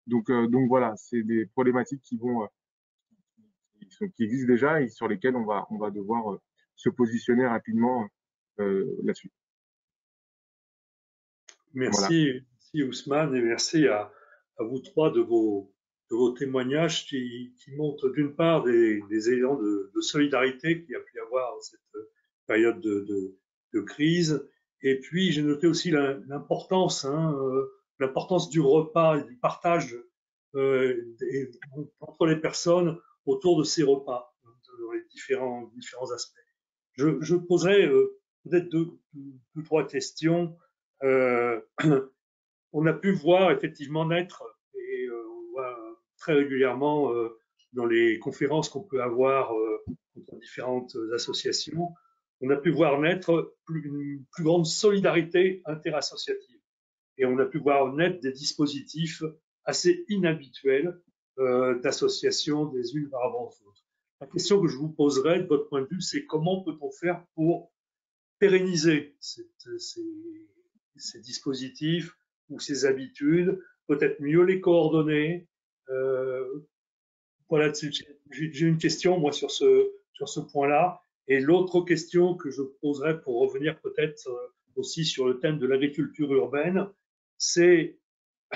Donc voilà, c'est des problématiques qui existent déjà et sur lesquelles on va devoir se positionner rapidement là-dessus. Merci, voilà. Merci Ousmane et merci à vous trois de vos témoignages qui montrent d'une part des éléments de solidarité qu'il y a pu y avoir dans cette période de crise. Et puis j'ai noté aussi l'importance du repas et du partage entre les personnes autour de ces repas, dans les différents aspects. Je poserai peut-être deux, trois questions. On a pu voir effectivement naître, et on voit très régulièrement dans les conférences qu'on peut avoir entre différentes associations, on a pu voir naître une plus grande solidarité interassociative. Et on a pu voir naître des dispositifs assez inhabituels d'associations des unes par rapport aux autres. La question que je vous poserai de votre point de vue, c'est comment peut-on faire pour pérenniser ces dispositifs ou ces habitudes, peut-être mieux les coordonner. Voilà, j'ai une question moi sur ce point-là. Et l'autre question que je poserai pour revenir peut-être aussi sur le thème de l'agriculture urbaine, c'est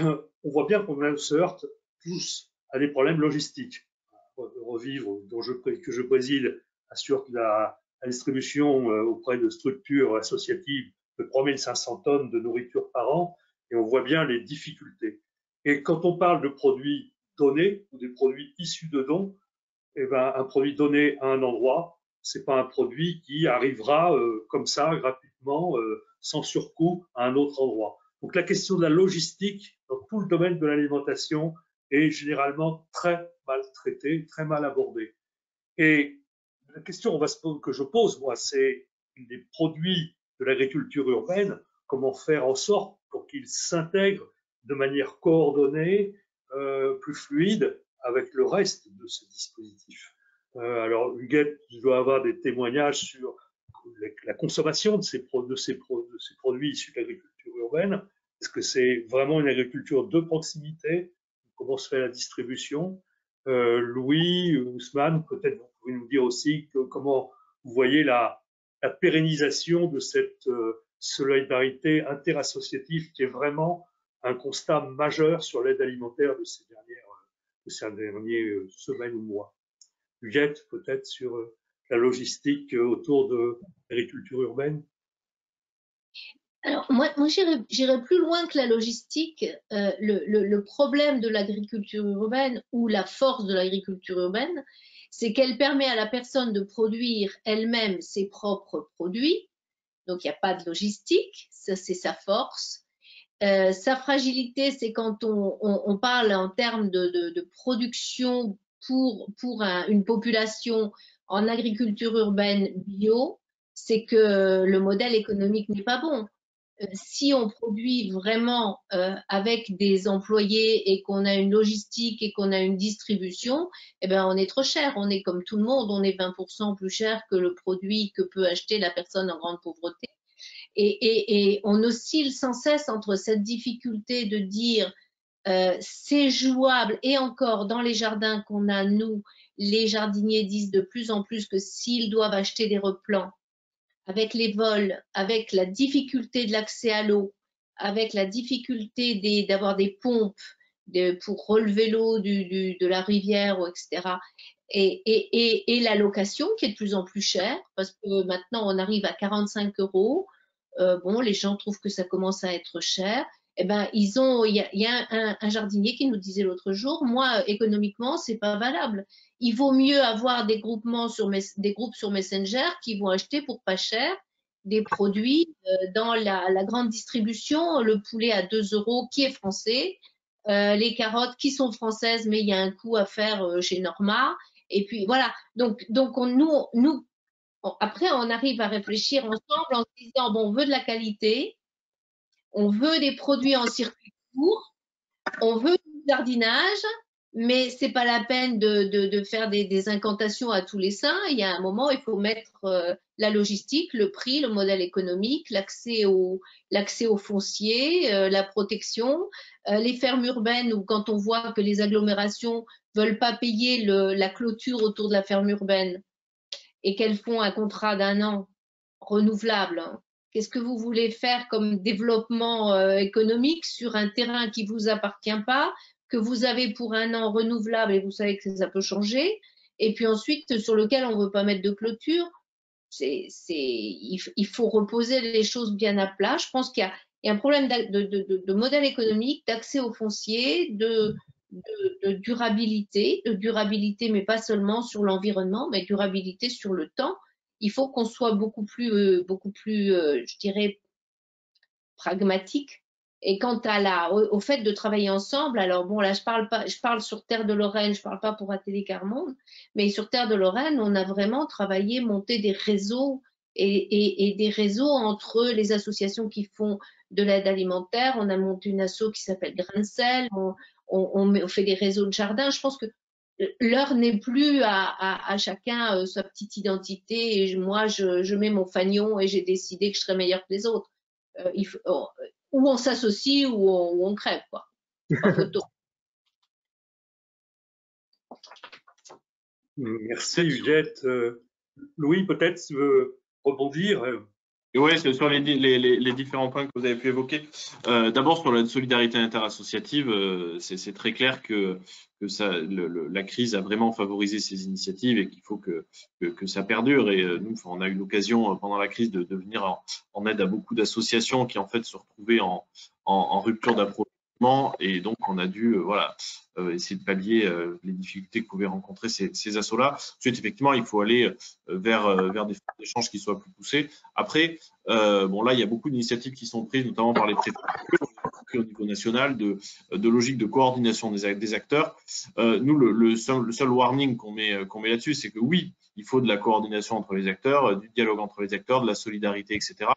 on voit bien qu'on se heurte tous à des problèmes logistiques. Revivre, que je préside, assure la distribution auprès de structures associatives de 3500 tonnes de nourriture par an, et on voit bien les difficultés. Et quand on parle de produits donnés ou des produits issus de dons, eh ben, un produit donné à un endroit, c'est pas un produit qui arrivera comme ça gratuitement, sans surcoût, à un autre endroit. Donc la question de la logistique dans tout le domaine de l'alimentation est généralement très mal traitée, très mal abordée. Et la question que je pose, moi, c'est les produits de l'agriculture urbaine, comment faire en sorte pour qu'ils s'intègrent de manière coordonnée, plus fluide avec le reste de ce dispositif. Alors, Huguette, tu dois avoir des témoignages sur la consommation de ces produits issus de l'agriculture urbaine. Est-ce que c'est vraiment une agriculture de proximité? Comment se fait la distribution? Louis, Ousmane, peut-être vous pouvez nous dire aussi comment vous voyez la pérennisation de cette solidarité interassociative qui est vraiment un constat majeur sur l'aide alimentaire de ces dernières semaines ou mois. Huguette, peut-être sur la logistique autour de l'agriculture urbaine. Alors, moi j'irais plus loin que la logistique. Le problème de l'agriculture urbaine ou la force de l'agriculture urbaine, c'est qu'elle permet à la personne de produire elle-même ses propres produits. Donc, il n'y a pas de logistique, ça c'est sa force. Sa fragilité, c'est quand on parle en termes de production pour une population en agriculture urbaine bio, c'est que le modèle économique n'est pas bon. Si on produit vraiment avec des employés et qu'on a une logistique et qu'on a une distribution, eh ben on est trop cher. On est comme tout le monde, on est 20% plus cher que le produit que peut acheter la personne en grande pauvreté. Et on oscille sans cesse entre cette difficulté de dire c'est jouable, et encore dans les jardins qu'on a, nous, les jardiniers disent de plus en plus que s'ils doivent acheter des replants, avec les vols, avec la difficulté de l'accès à l'eau, avec la difficulté d'avoir des pompes pour relever l'eau de la rivière, etc. Et la location qui est de plus en plus chère, parce que maintenant on arrive à 45 €. Bon, les gens trouvent que ça commence à être cher. Eh ben, il y a un jardinier qui nous disait l'autre jour, moi, économiquement, c'est pas valable. Il vaut mieux avoir des groupes sur Messenger qui vont acheter pour pas cher des produits dans la grande distribution, le poulet à 2 € qui est français, les carottes qui sont françaises, mais il y a un coût à faire chez Norma. Et puis voilà. Donc nous, après, on arrive à réfléchir ensemble en se disant, bon, on veut de la qualité, on veut des produits en circuit court, on veut du jardinage, mais c'est pas la peine de faire des incantations à tous les saints. Il y a un moment, il faut mettre la logistique, le prix, le modèle économique, l'accès au foncier, la protection, les fermes urbaines où quand on voit que les agglomérations veulent pas payer la clôture autour de la ferme urbaine et qu'elles font un contrat d'1 an renouvelable, qu'est-ce que vous voulez faire comme développement économique sur un terrain qui ne vous appartient pas, que vous avez pour 1 an renouvelable et vous savez que ça peut changer, et puis ensuite sur lequel on ne veut pas mettre de clôture? Il faut reposer les choses bien à plat. Je pense qu'il y a un problème de modèle économique, d'accès au foncier, de durabilité, mais pas seulement sur l'environnement, mais durabilité sur le temps. Il faut qu'on soit beaucoup plus, je dirais, pragmatique. Et quant au fait de travailler ensemble, alors bon, là, je parle sur Terre de Lorraine, je parle pas pour Atelier Quart-Monde, mais sur Terre de Lorraine, on a vraiment travaillé, monté des réseaux et des réseaux entre les associations qui font de l'aide alimentaire. On a monté une asso qui s'appelle Grain de Sel, on fait des réseaux de jardins. Je pense que l'heure n'est plus à chacun sa petite identité et moi je mets mon fanion et j'ai décidé que je serais meilleure que les autres. Ou on s'associe ou on crève, quoi. Pas photo. Merci Huguette. Louis, peut-être tu veux rebondir? Oui, c'est sur les différents points que vous avez pu évoquer. D'abord, sur la solidarité interassociative, c'est très clair que la crise a vraiment favorisé ces initiatives et qu'il faut que ça perdure. Et nous, on a eu l'occasion pendant la crise de venir en aide à beaucoup d'associations qui en fait se retrouvaient en rupture d'approvisionnement. Et donc, on a dû essayer de pallier les difficultés que pouvaient rencontrer ces assos-là. Ensuite, effectivement, il faut aller vers des échanges qui soient plus poussés. Après, bon, là, il y a beaucoup d'initiatives qui sont prises, notamment par les préfectures au niveau national, de logique de coordination des acteurs. Nous, le seul warning qu'on met là-dessus, c'est que oui, il faut de la coordination entre les acteurs, du dialogue entre les acteurs, de la solidarité, etc.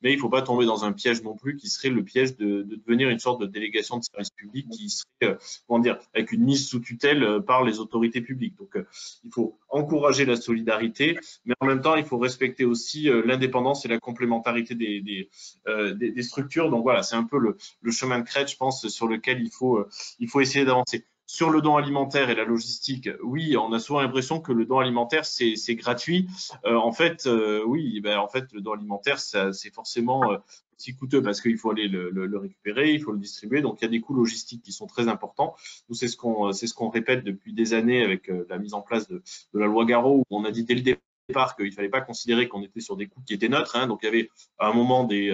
Mais il ne faut pas tomber dans un piège non plus qui serait le piège de devenir une sorte de délégation de service public qui serait, comment dire, avec une mise sous tutelle par les autorités publiques. Donc, il faut encourager la solidarité, mais en même temps, il faut respecter aussi l'indépendance et la complémentarité des structures. Donc voilà, c'est un peu le chemin de crête, je pense, sur lequel il faut essayer d'avancer. Sur le don alimentaire et la logistique, oui, on a souvent l'impression que le don alimentaire, c'est gratuit. En fait, oui, ben, en fait, le don alimentaire, c'est forcément aussi coûteux parce qu'il faut aller le récupérer, il faut le distribuer. Donc, il y a des coûts logistiques qui sont très importants. Nous, c'est ce qu'on répète depuis des années avec la mise en place de la loi Garot, où on a dit dès le départ qu'il ne fallait pas considérer qu'on était sur des coûts qui étaient neutres. Hein. Donc, il y avait à un moment des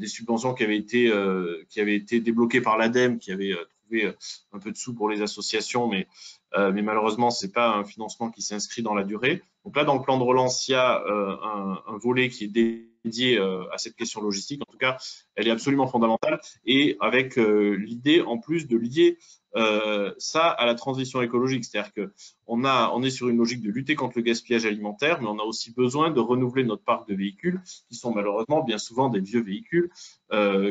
subventions qui avaient été débloquées par l'ADEME, qui avait trouvé un peu de sous pour les associations, mais malheureusement, ce n'est pas un financement qui s'inscrit dans la durée. Donc là, dans le plan de relance, il y a un volet qui est dédié à cette question logistique. En tout cas, elle est absolument fondamentale et avec l'idée en plus de lier ça à la transition écologique. C'est-à-dire qu'on est sur une logique de lutter contre le gaspillage alimentaire, mais on a aussi besoin de renouveler notre parc de véhicules qui sont malheureusement bien souvent des vieux véhicules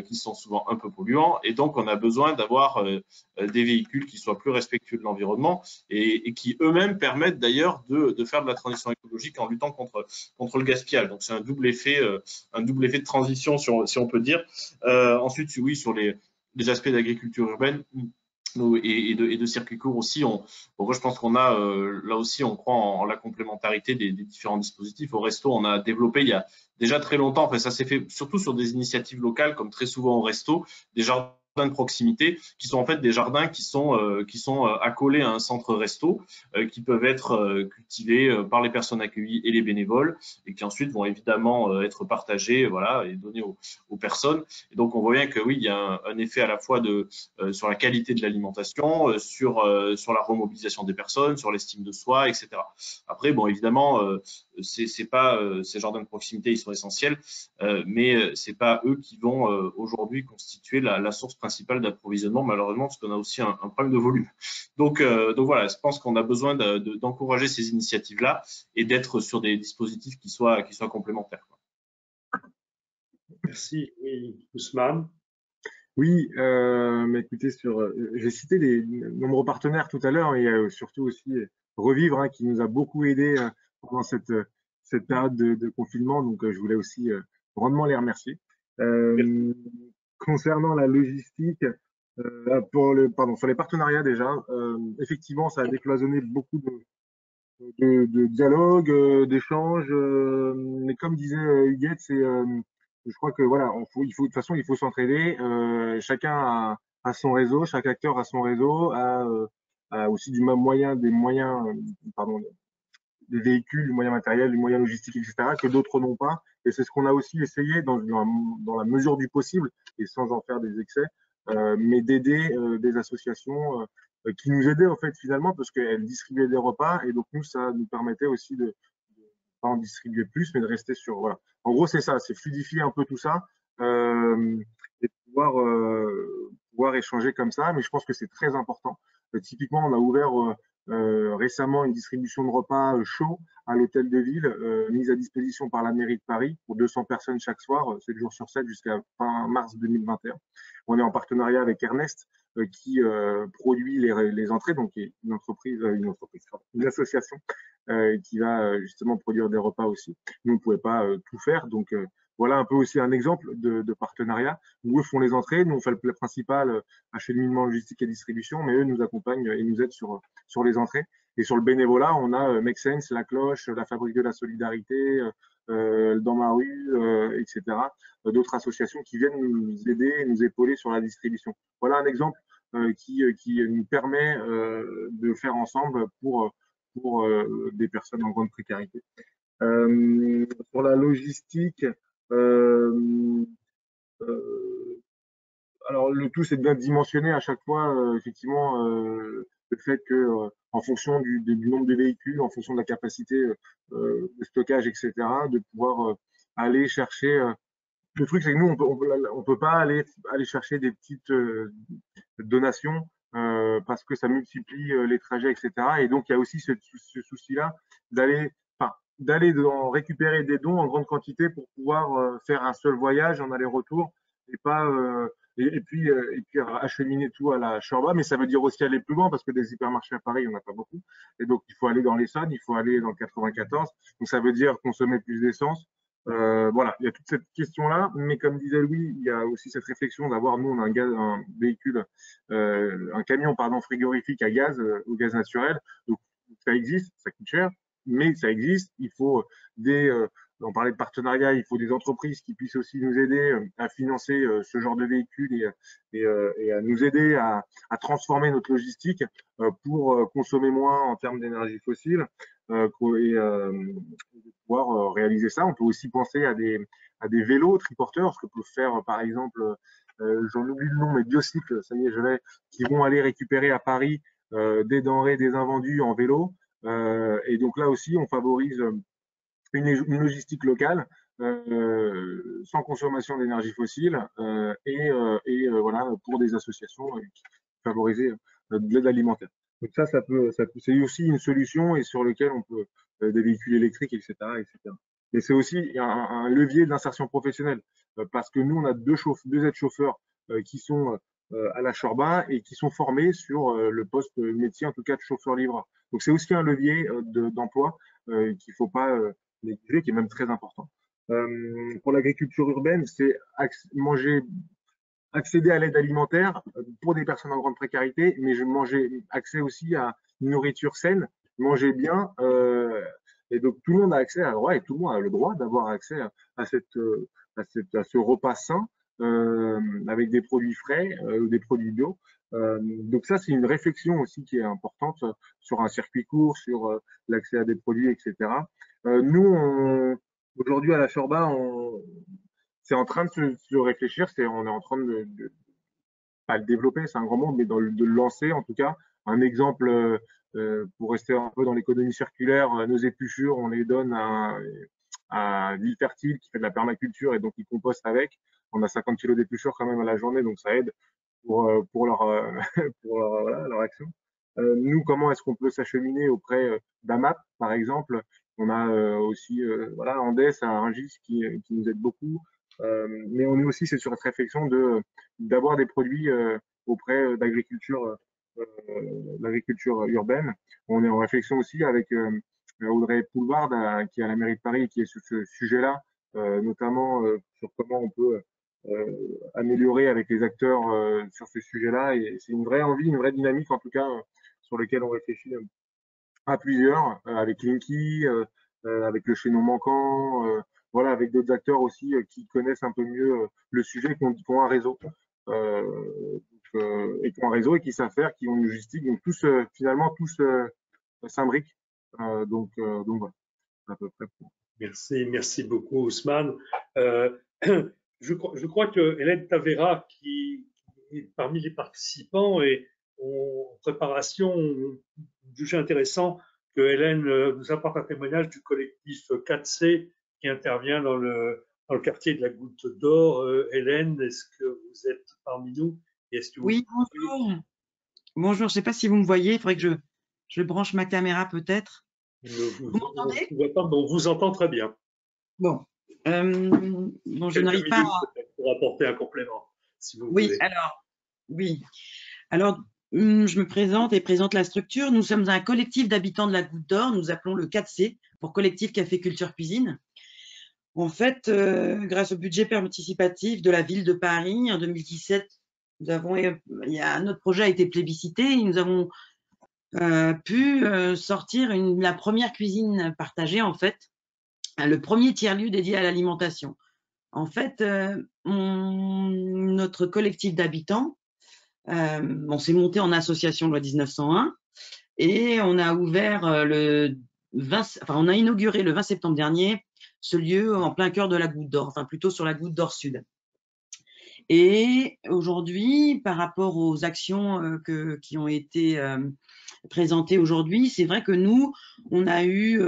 qui sont souvent un peu polluants. Et donc, on a besoin d'avoir des véhicules qui soient plus respectueux de l'environnement et qui eux-mêmes permettent d'ailleurs de faire de la transition écologique en luttant contre le gaspillage. Donc, c'est un double effet de transition, si on peut dire. Ensuite, oui, sur les aspects d'agriculture urbaine, et de circuits courts aussi. Je pense qu'on a, là aussi, on croit en la complémentarité des différents dispositifs. Au resto, on a développé il y a déjà très longtemps, enfin, ça s'est fait surtout sur des initiatives locales, comme très souvent au resto, des jardins de proximité, qui sont en fait des jardins qui sont accolés à un centre resto, qui peuvent être cultivés par les personnes accueillies et les bénévoles, et qui ensuite vont évidemment être partagés, voilà, et donnés aux personnes. Et donc, on voit bien que oui, il y a un effet à la fois sur la qualité de l'alimentation, sur la remobilisation des personnes, sur l'estime de soi, etc. Après, bon, évidemment, c'est pas ces jardins de proximité, ils sont essentiels, mais c'est pas eux qui vont aujourd'hui constituer la source principale d'approvisionnement, malheureusement, parce qu'on a aussi un problème de volume. Donc voilà, je pense qu'on a besoin d'encourager ces initiatives-là et d'être sur des dispositifs qui soient complémentaires. Merci. Oui, Ousmane. Oui, mais écoutez, j'ai cité les nombreux partenaires tout à l'heure, et surtout aussi Revivre, hein, qui nous a beaucoup aidé pendant cette période de confinement. Donc, je voulais aussi grandement les remercier. Concernant la logistique, sur les partenariats déjà, effectivement, ça a décloisonné beaucoup de dialogue, d'échanges. Mais comme disait Huguette, je crois que voilà, de toute façon, il faut s'entraider. Chacun a son réseau, chaque acteur a son réseau, a aussi des moyens, des véhicules, des moyens matériels, des moyens logistiques, etc., que d'autres n'ont pas. Et c'est ce qu'on a aussi essayé dans la mesure du possible, et sans en faire des excès, mais d'aider des associations qui nous aidaient en fait finalement, parce qu'elles distribuaient des repas, et donc nous, ça nous permettait aussi de pas en distribuer plus, mais de rester sur, voilà. En gros, c'est ça, c'est fluidifier un peu tout ça, et pouvoir échanger comme ça, mais je pense que c'est très important. Typiquement, on a ouvert récemment une distribution de repas chauds à l'hôtel de ville, mise à disposition par la mairie de Paris pour 200 personnes chaque soir, 7 jours sur 7 jusqu'à fin mars 2021. On est en partenariat avec Ernest, qui produit les entrées, donc une association qui va justement produire des repas aussi. Nous, on ne pouvait pas tout faire, donc voilà un peu aussi un exemple de partenariat où eux font les entrées, nous on fait le principal, acheminement, logistique et distribution, mais eux nous accompagnent et nous aident sur les entrées. Et sur le bénévolat, on a Make Sense, La Cloche, la Fabrique de la Solidarité, Dans ma rue, etc. D'autres associations qui viennent nous aider et nous épauler sur la distribution. Voilà un exemple qui nous permet de faire ensemble pour des personnes en grande précarité. Sur la logistique, alors le tout, c'est de bien dimensionner à chaque fois, effectivement, le fait que, en fonction du nombre de véhicules, en fonction de la capacité de stockage, etc., de pouvoir aller chercher. Le truc, c'est que nous, on peut pas aller chercher des petites donations parce que ça multiplie les trajets, etc. Et donc, il y a aussi ce souci-là d'aller récupérer des dons en grande quantité pour pouvoir faire un seul voyage en aller-retour et pas et puis acheminer tout à la Shorba. Mais ça veut dire aussi aller plus loin parce que des hypermarchés à Paris, il n'y en a pas beaucoup. Et donc, il faut aller dans l'Essonne, il faut aller dans le 94. Donc, ça veut dire consommer plus d'essence. Voilà, il y a toute cette question-là, mais comme disait Louis, il y a aussi cette réflexion d'avoir, nous, on a un véhicule, un camion, pardon, frigorifique à gaz, au gaz naturel. Donc, ça existe, ça coûte cher, mais ça existe. Il faut on parlait de partenariat, il faut des entreprises qui puissent aussi nous aider à financer ce genre de véhicules et à nous aider à transformer notre logistique pour consommer moins en termes d'énergie fossile et pouvoir réaliser ça. On peut aussi penser à des vélos triporteurs, ce que peut faire par exemple, j'en oublie le nom, mais Biocycle, ça y est, je l'ai, qui vont aller récupérer à Paris des denrées, des invendus en vélo. Et donc là aussi, on favorise une logistique locale sans consommation d'énergie fossile voilà, pour des associations qui favoriser de l'aide alimentaire. Donc ça c'est aussi une solution et sur lequel on peut des véhicules électriques, etc., etc. Et c'est aussi un levier d'insertion professionnelle parce que nous on a deux aides-chauffeurs qui sont à la Shorba et qui sont formés sur le poste métier en tout cas de chauffeur-livreur. Donc c'est aussi un levier d'emploi qu'il faut pas négliger, qui est même très important. Pour l'agriculture urbaine, c'est accéder à l'aide alimentaire pour des personnes en grande précarité, mais accès aussi à une nourriture saine, manger bien. Et donc tout le monde a accès à droit et tout le monde a le droit d'avoir accès à ce repas sain avec des produits frais ou des produits bio. Donc ça, c'est une réflexion aussi qui est importante sur un circuit court, sur l'accès à des produits, etc. Nous, aujourd'hui à la Shorba, c'est en train de se réfléchir, on est en train de pas le développer, c'est un grand mot, mais de le lancer en tout cas. Un exemple, pour rester un peu dans l'économie circulaire, nos épluchures, on les donne à Ville Fertile qui fait de la permaculture et donc ils compostent avec. On a 50 kilos d'épluchures quand même à la journée, donc ça aide pour leur action. Nous, comment est-ce qu'on peut s'acheminer auprès d'AMAP, par exemple? On a aussi voilà, Andes à Rungis qui nous aide beaucoup. Mais on est aussi sur cette réflexion d'avoir des produits auprès d'agriculture urbaine. On est en réflexion aussi avec Audrey Poulvard qui est à la mairie de Paris qui est sur ce sujet-là, notamment sur comment on peut améliorer avec les acteurs sur ce sujet-là. Et c'est une vraie envie, une vraie dynamique en tout cas sur lequel on réfléchit à plusieurs, avec Linky, avec le chaînon manquant, voilà, avec d'autres acteurs aussi qui connaissent un peu mieux le sujet, qui ont un réseau. Et qui ont un réseau et qui savent faire, qui ont une logistique. Donc tous, finalement, tous s'imbriquent. Donc voilà, à peu près. Merci beaucoup Ousmane. Je crois que Hélène Tavera, qui est parmi les participants et en préparation, jugeait intéressant que Hélène nous apporte un témoignage du collectif 4C qui intervient dans le quartier de la Goutte d'Or. Hélène, est-ce que vous êtes parmi nous? Oui, bonjour. Bonjour, je ne sais pas si vous me voyez, il faudrait que je branche ma caméra peut-être. Vous m'entendez? On vous entend très bien. Bon, je n'arrive pas pour apporter un complément, si vous voulez. Alors, je me présente et présente la structure. Nous sommes un collectif d'habitants de la Goutte d'Or, nous appelons le 4C, pour Collectif Café Culture Cuisine. En fait, grâce au budget participatif de la ville de Paris, en 2017, notre projet a été plébiscité et nous avons pu sortir la première cuisine partagée, en fait, le premier tiers-lieu dédié à l'alimentation. En fait, notre collectif d'habitants, on s'est monté en association loi 1901 et on a ouvert on a inauguré le 20 septembre dernier ce lieu en plein cœur de la Goutte d'Or, enfin plutôt sur la Goutte d'Or Sud. Et aujourd'hui, par rapport aux actions qui ont été présentées aujourd'hui, c'est vrai que nous, on a eu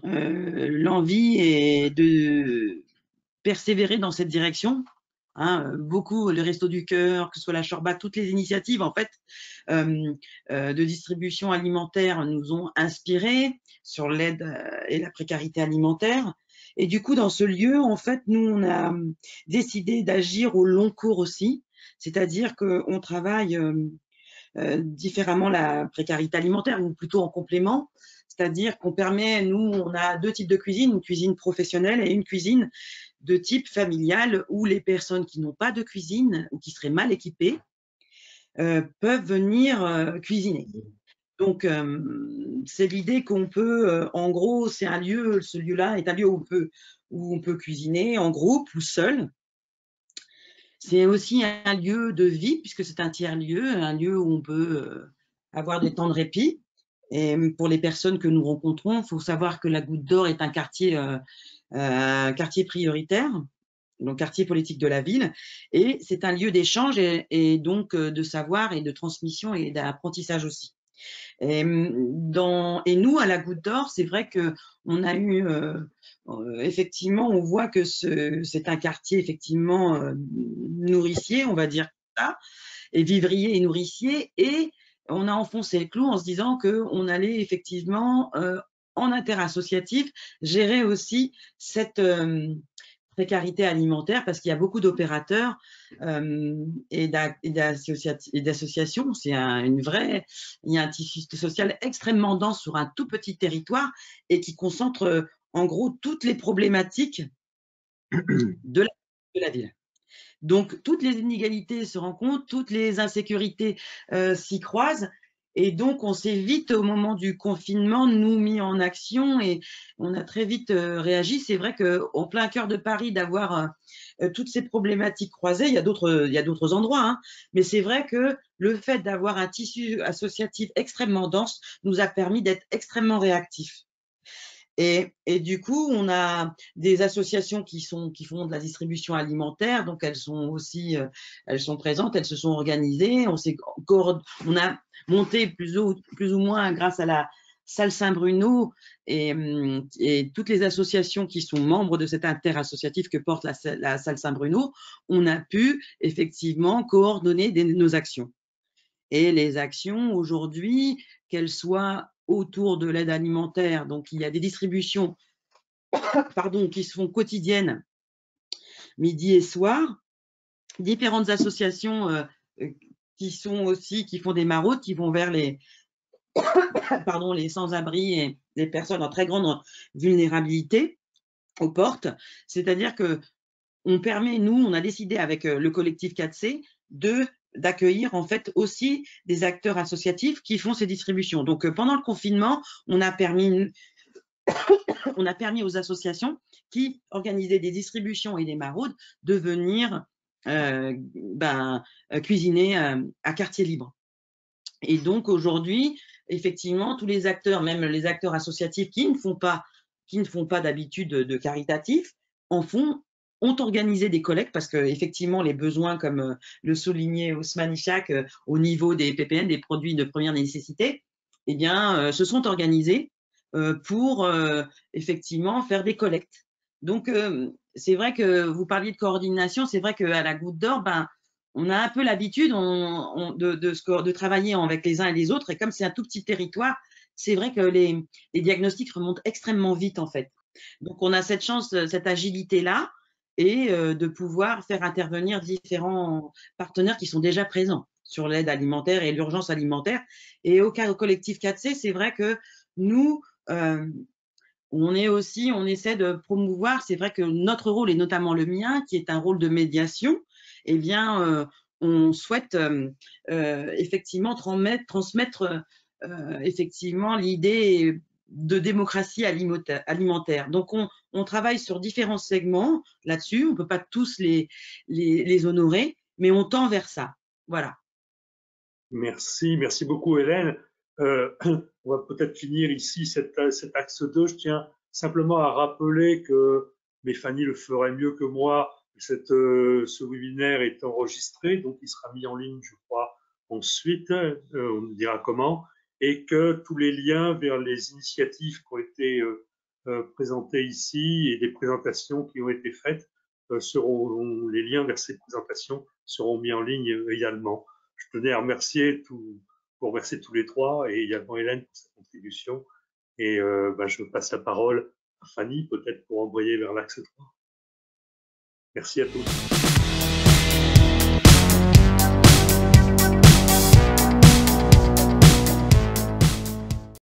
l'envie de persévérer dans cette direction. Hein, beaucoup, le Resto du Cœur, que ce soit la Chorba, toutes les initiatives en fait de distribution alimentaire nous ont inspirés sur l'aide et la précarité alimentaire. Et du coup, dans ce lieu, en fait, nous, on a décidé d'agir au long cours aussi, c'est-à-dire qu'on travaille différemment la précarité alimentaire, ou plutôt en complément, c'est-à-dire qu'on permet, nous, on a deux types de cuisine, une cuisine professionnelle et une cuisine de type familial, où les personnes qui n'ont pas de cuisine ou qui seraient mal équipées peuvent venir cuisiner. Donc, c'est l'idée qu'on peut, en gros, c'est un lieu, ce lieu-là est un lieu où on peut cuisiner en groupe ou seul. C'est aussi un lieu de vie, puisque c'est un tiers-lieu, un lieu où on peut avoir des temps de répit. Et pour les personnes que nous rencontrons, il faut savoir que la Goutte d'Or est un quartier prioritaire, donc quartier politique de la ville, et c'est un lieu d'échange et donc de savoir et de transmission et d'apprentissage aussi. Et nous, à la Goutte d'Or, c'est vrai qu'on a eu, effectivement, on voit que c'est un quartier effectivement nourricier, on va dire ça, et vivrier et nourricier, et on a enfoncé le clou en se disant qu'on allait effectivement, en interassociatif, gérer aussi cette précarité alimentaire, parce qu'il y a beaucoup d'opérateurs et d'associations. Il y a un tissu social extrêmement dense sur un tout petit territoire et qui concentre en gros toutes les problématiques de la ville. Donc, toutes les inégalités se rencontrent, toutes les insécurités s'y croisent. Et donc, on s'est vite, au moment du confinement, nous mis en action et on a très vite réagi. C'est vrai qu'en plein cœur de Paris, d'avoir toutes ces problématiques croisées, il y a d'autres endroits, hein, mais c'est vrai que le fait d'avoir un tissu associatif extrêmement dense nous a permis d'être extrêmement réactifs. Et du coup, on a des associations qui font de la distribution alimentaire, donc elles sont présentes, elles se sont organisées, on a monté plus ou moins grâce à la Salle Saint-Bruno et toutes les associations qui sont membres de cet interassociatif que porte la Salle Saint-Bruno, on a pu effectivement coordonner nos actions. Et les actions aujourd'hui, qu'elles soient autour de l'aide alimentaire, donc il y a des distributions qui se font quotidiennes, midi et soir, différentes associations qui font des maraudes, qui vont vers les sans-abri et les personnes en très grande vulnérabilité aux portes. C'est-à-dire que on a décidé avec le collectif 4C d'accueillir en fait aussi des acteurs associatifs qui font ces distributions. Donc pendant le confinement, on a permis aux associations qui organisaient des distributions et des maraudes de venir cuisiner à quartier libre. Et donc aujourd'hui, effectivement, tous les acteurs, même les acteurs associatifs qui ne font pas d'habitude de caritatif, ont organisé des collectes parce que effectivement les besoins, comme le soulignait Ousmane Ishak, au niveau des PPN, des produits de première nécessité, eh bien, se sont organisés pour effectivement faire des collectes. Donc, c'est vrai que vous parliez de coordination, c'est vrai qu'à la Goutte d'Or, on a un peu l'habitude de travailler avec les uns et les autres, et comme c'est un tout petit territoire, c'est vrai que les diagnostics remontent extrêmement vite en fait. Donc, on a cette chance, cette agilité-là, et de pouvoir faire intervenir différents partenaires qui sont déjà présents sur l'aide alimentaire et l'urgence alimentaire. Et au collectif 4C, c'est vrai que nous, on essaie de promouvoir, c'est vrai que notre rôle, et notamment le mien, qui est un rôle de médiation, eh bien, on souhaite effectivement transmettre effectivement l'idée de démocratie alimentaire. Donc, on travaille sur différents segments là-dessus. On ne peut pas tous les honorer, mais on tend vers ça. Voilà. Merci beaucoup Hélène. On va peut-être finir ici cet axe 2. Je tiens simplement à rappeler que, mais Fanny le ferait mieux que moi, Ce webinaire est enregistré, donc il sera mis en ligne, je crois, ensuite, on nous dira comment, et que tous les liens vers les initiatives qui ont été présentées ici et des présentations qui ont été faites les liens vers ces présentations seront mis en ligne également. Je tenais à remercier tous les trois et également Hélène pour sa contribution. Et je passe la parole à Fanny, peut-être pour envoyer vers l'axe 3. Merci à tous.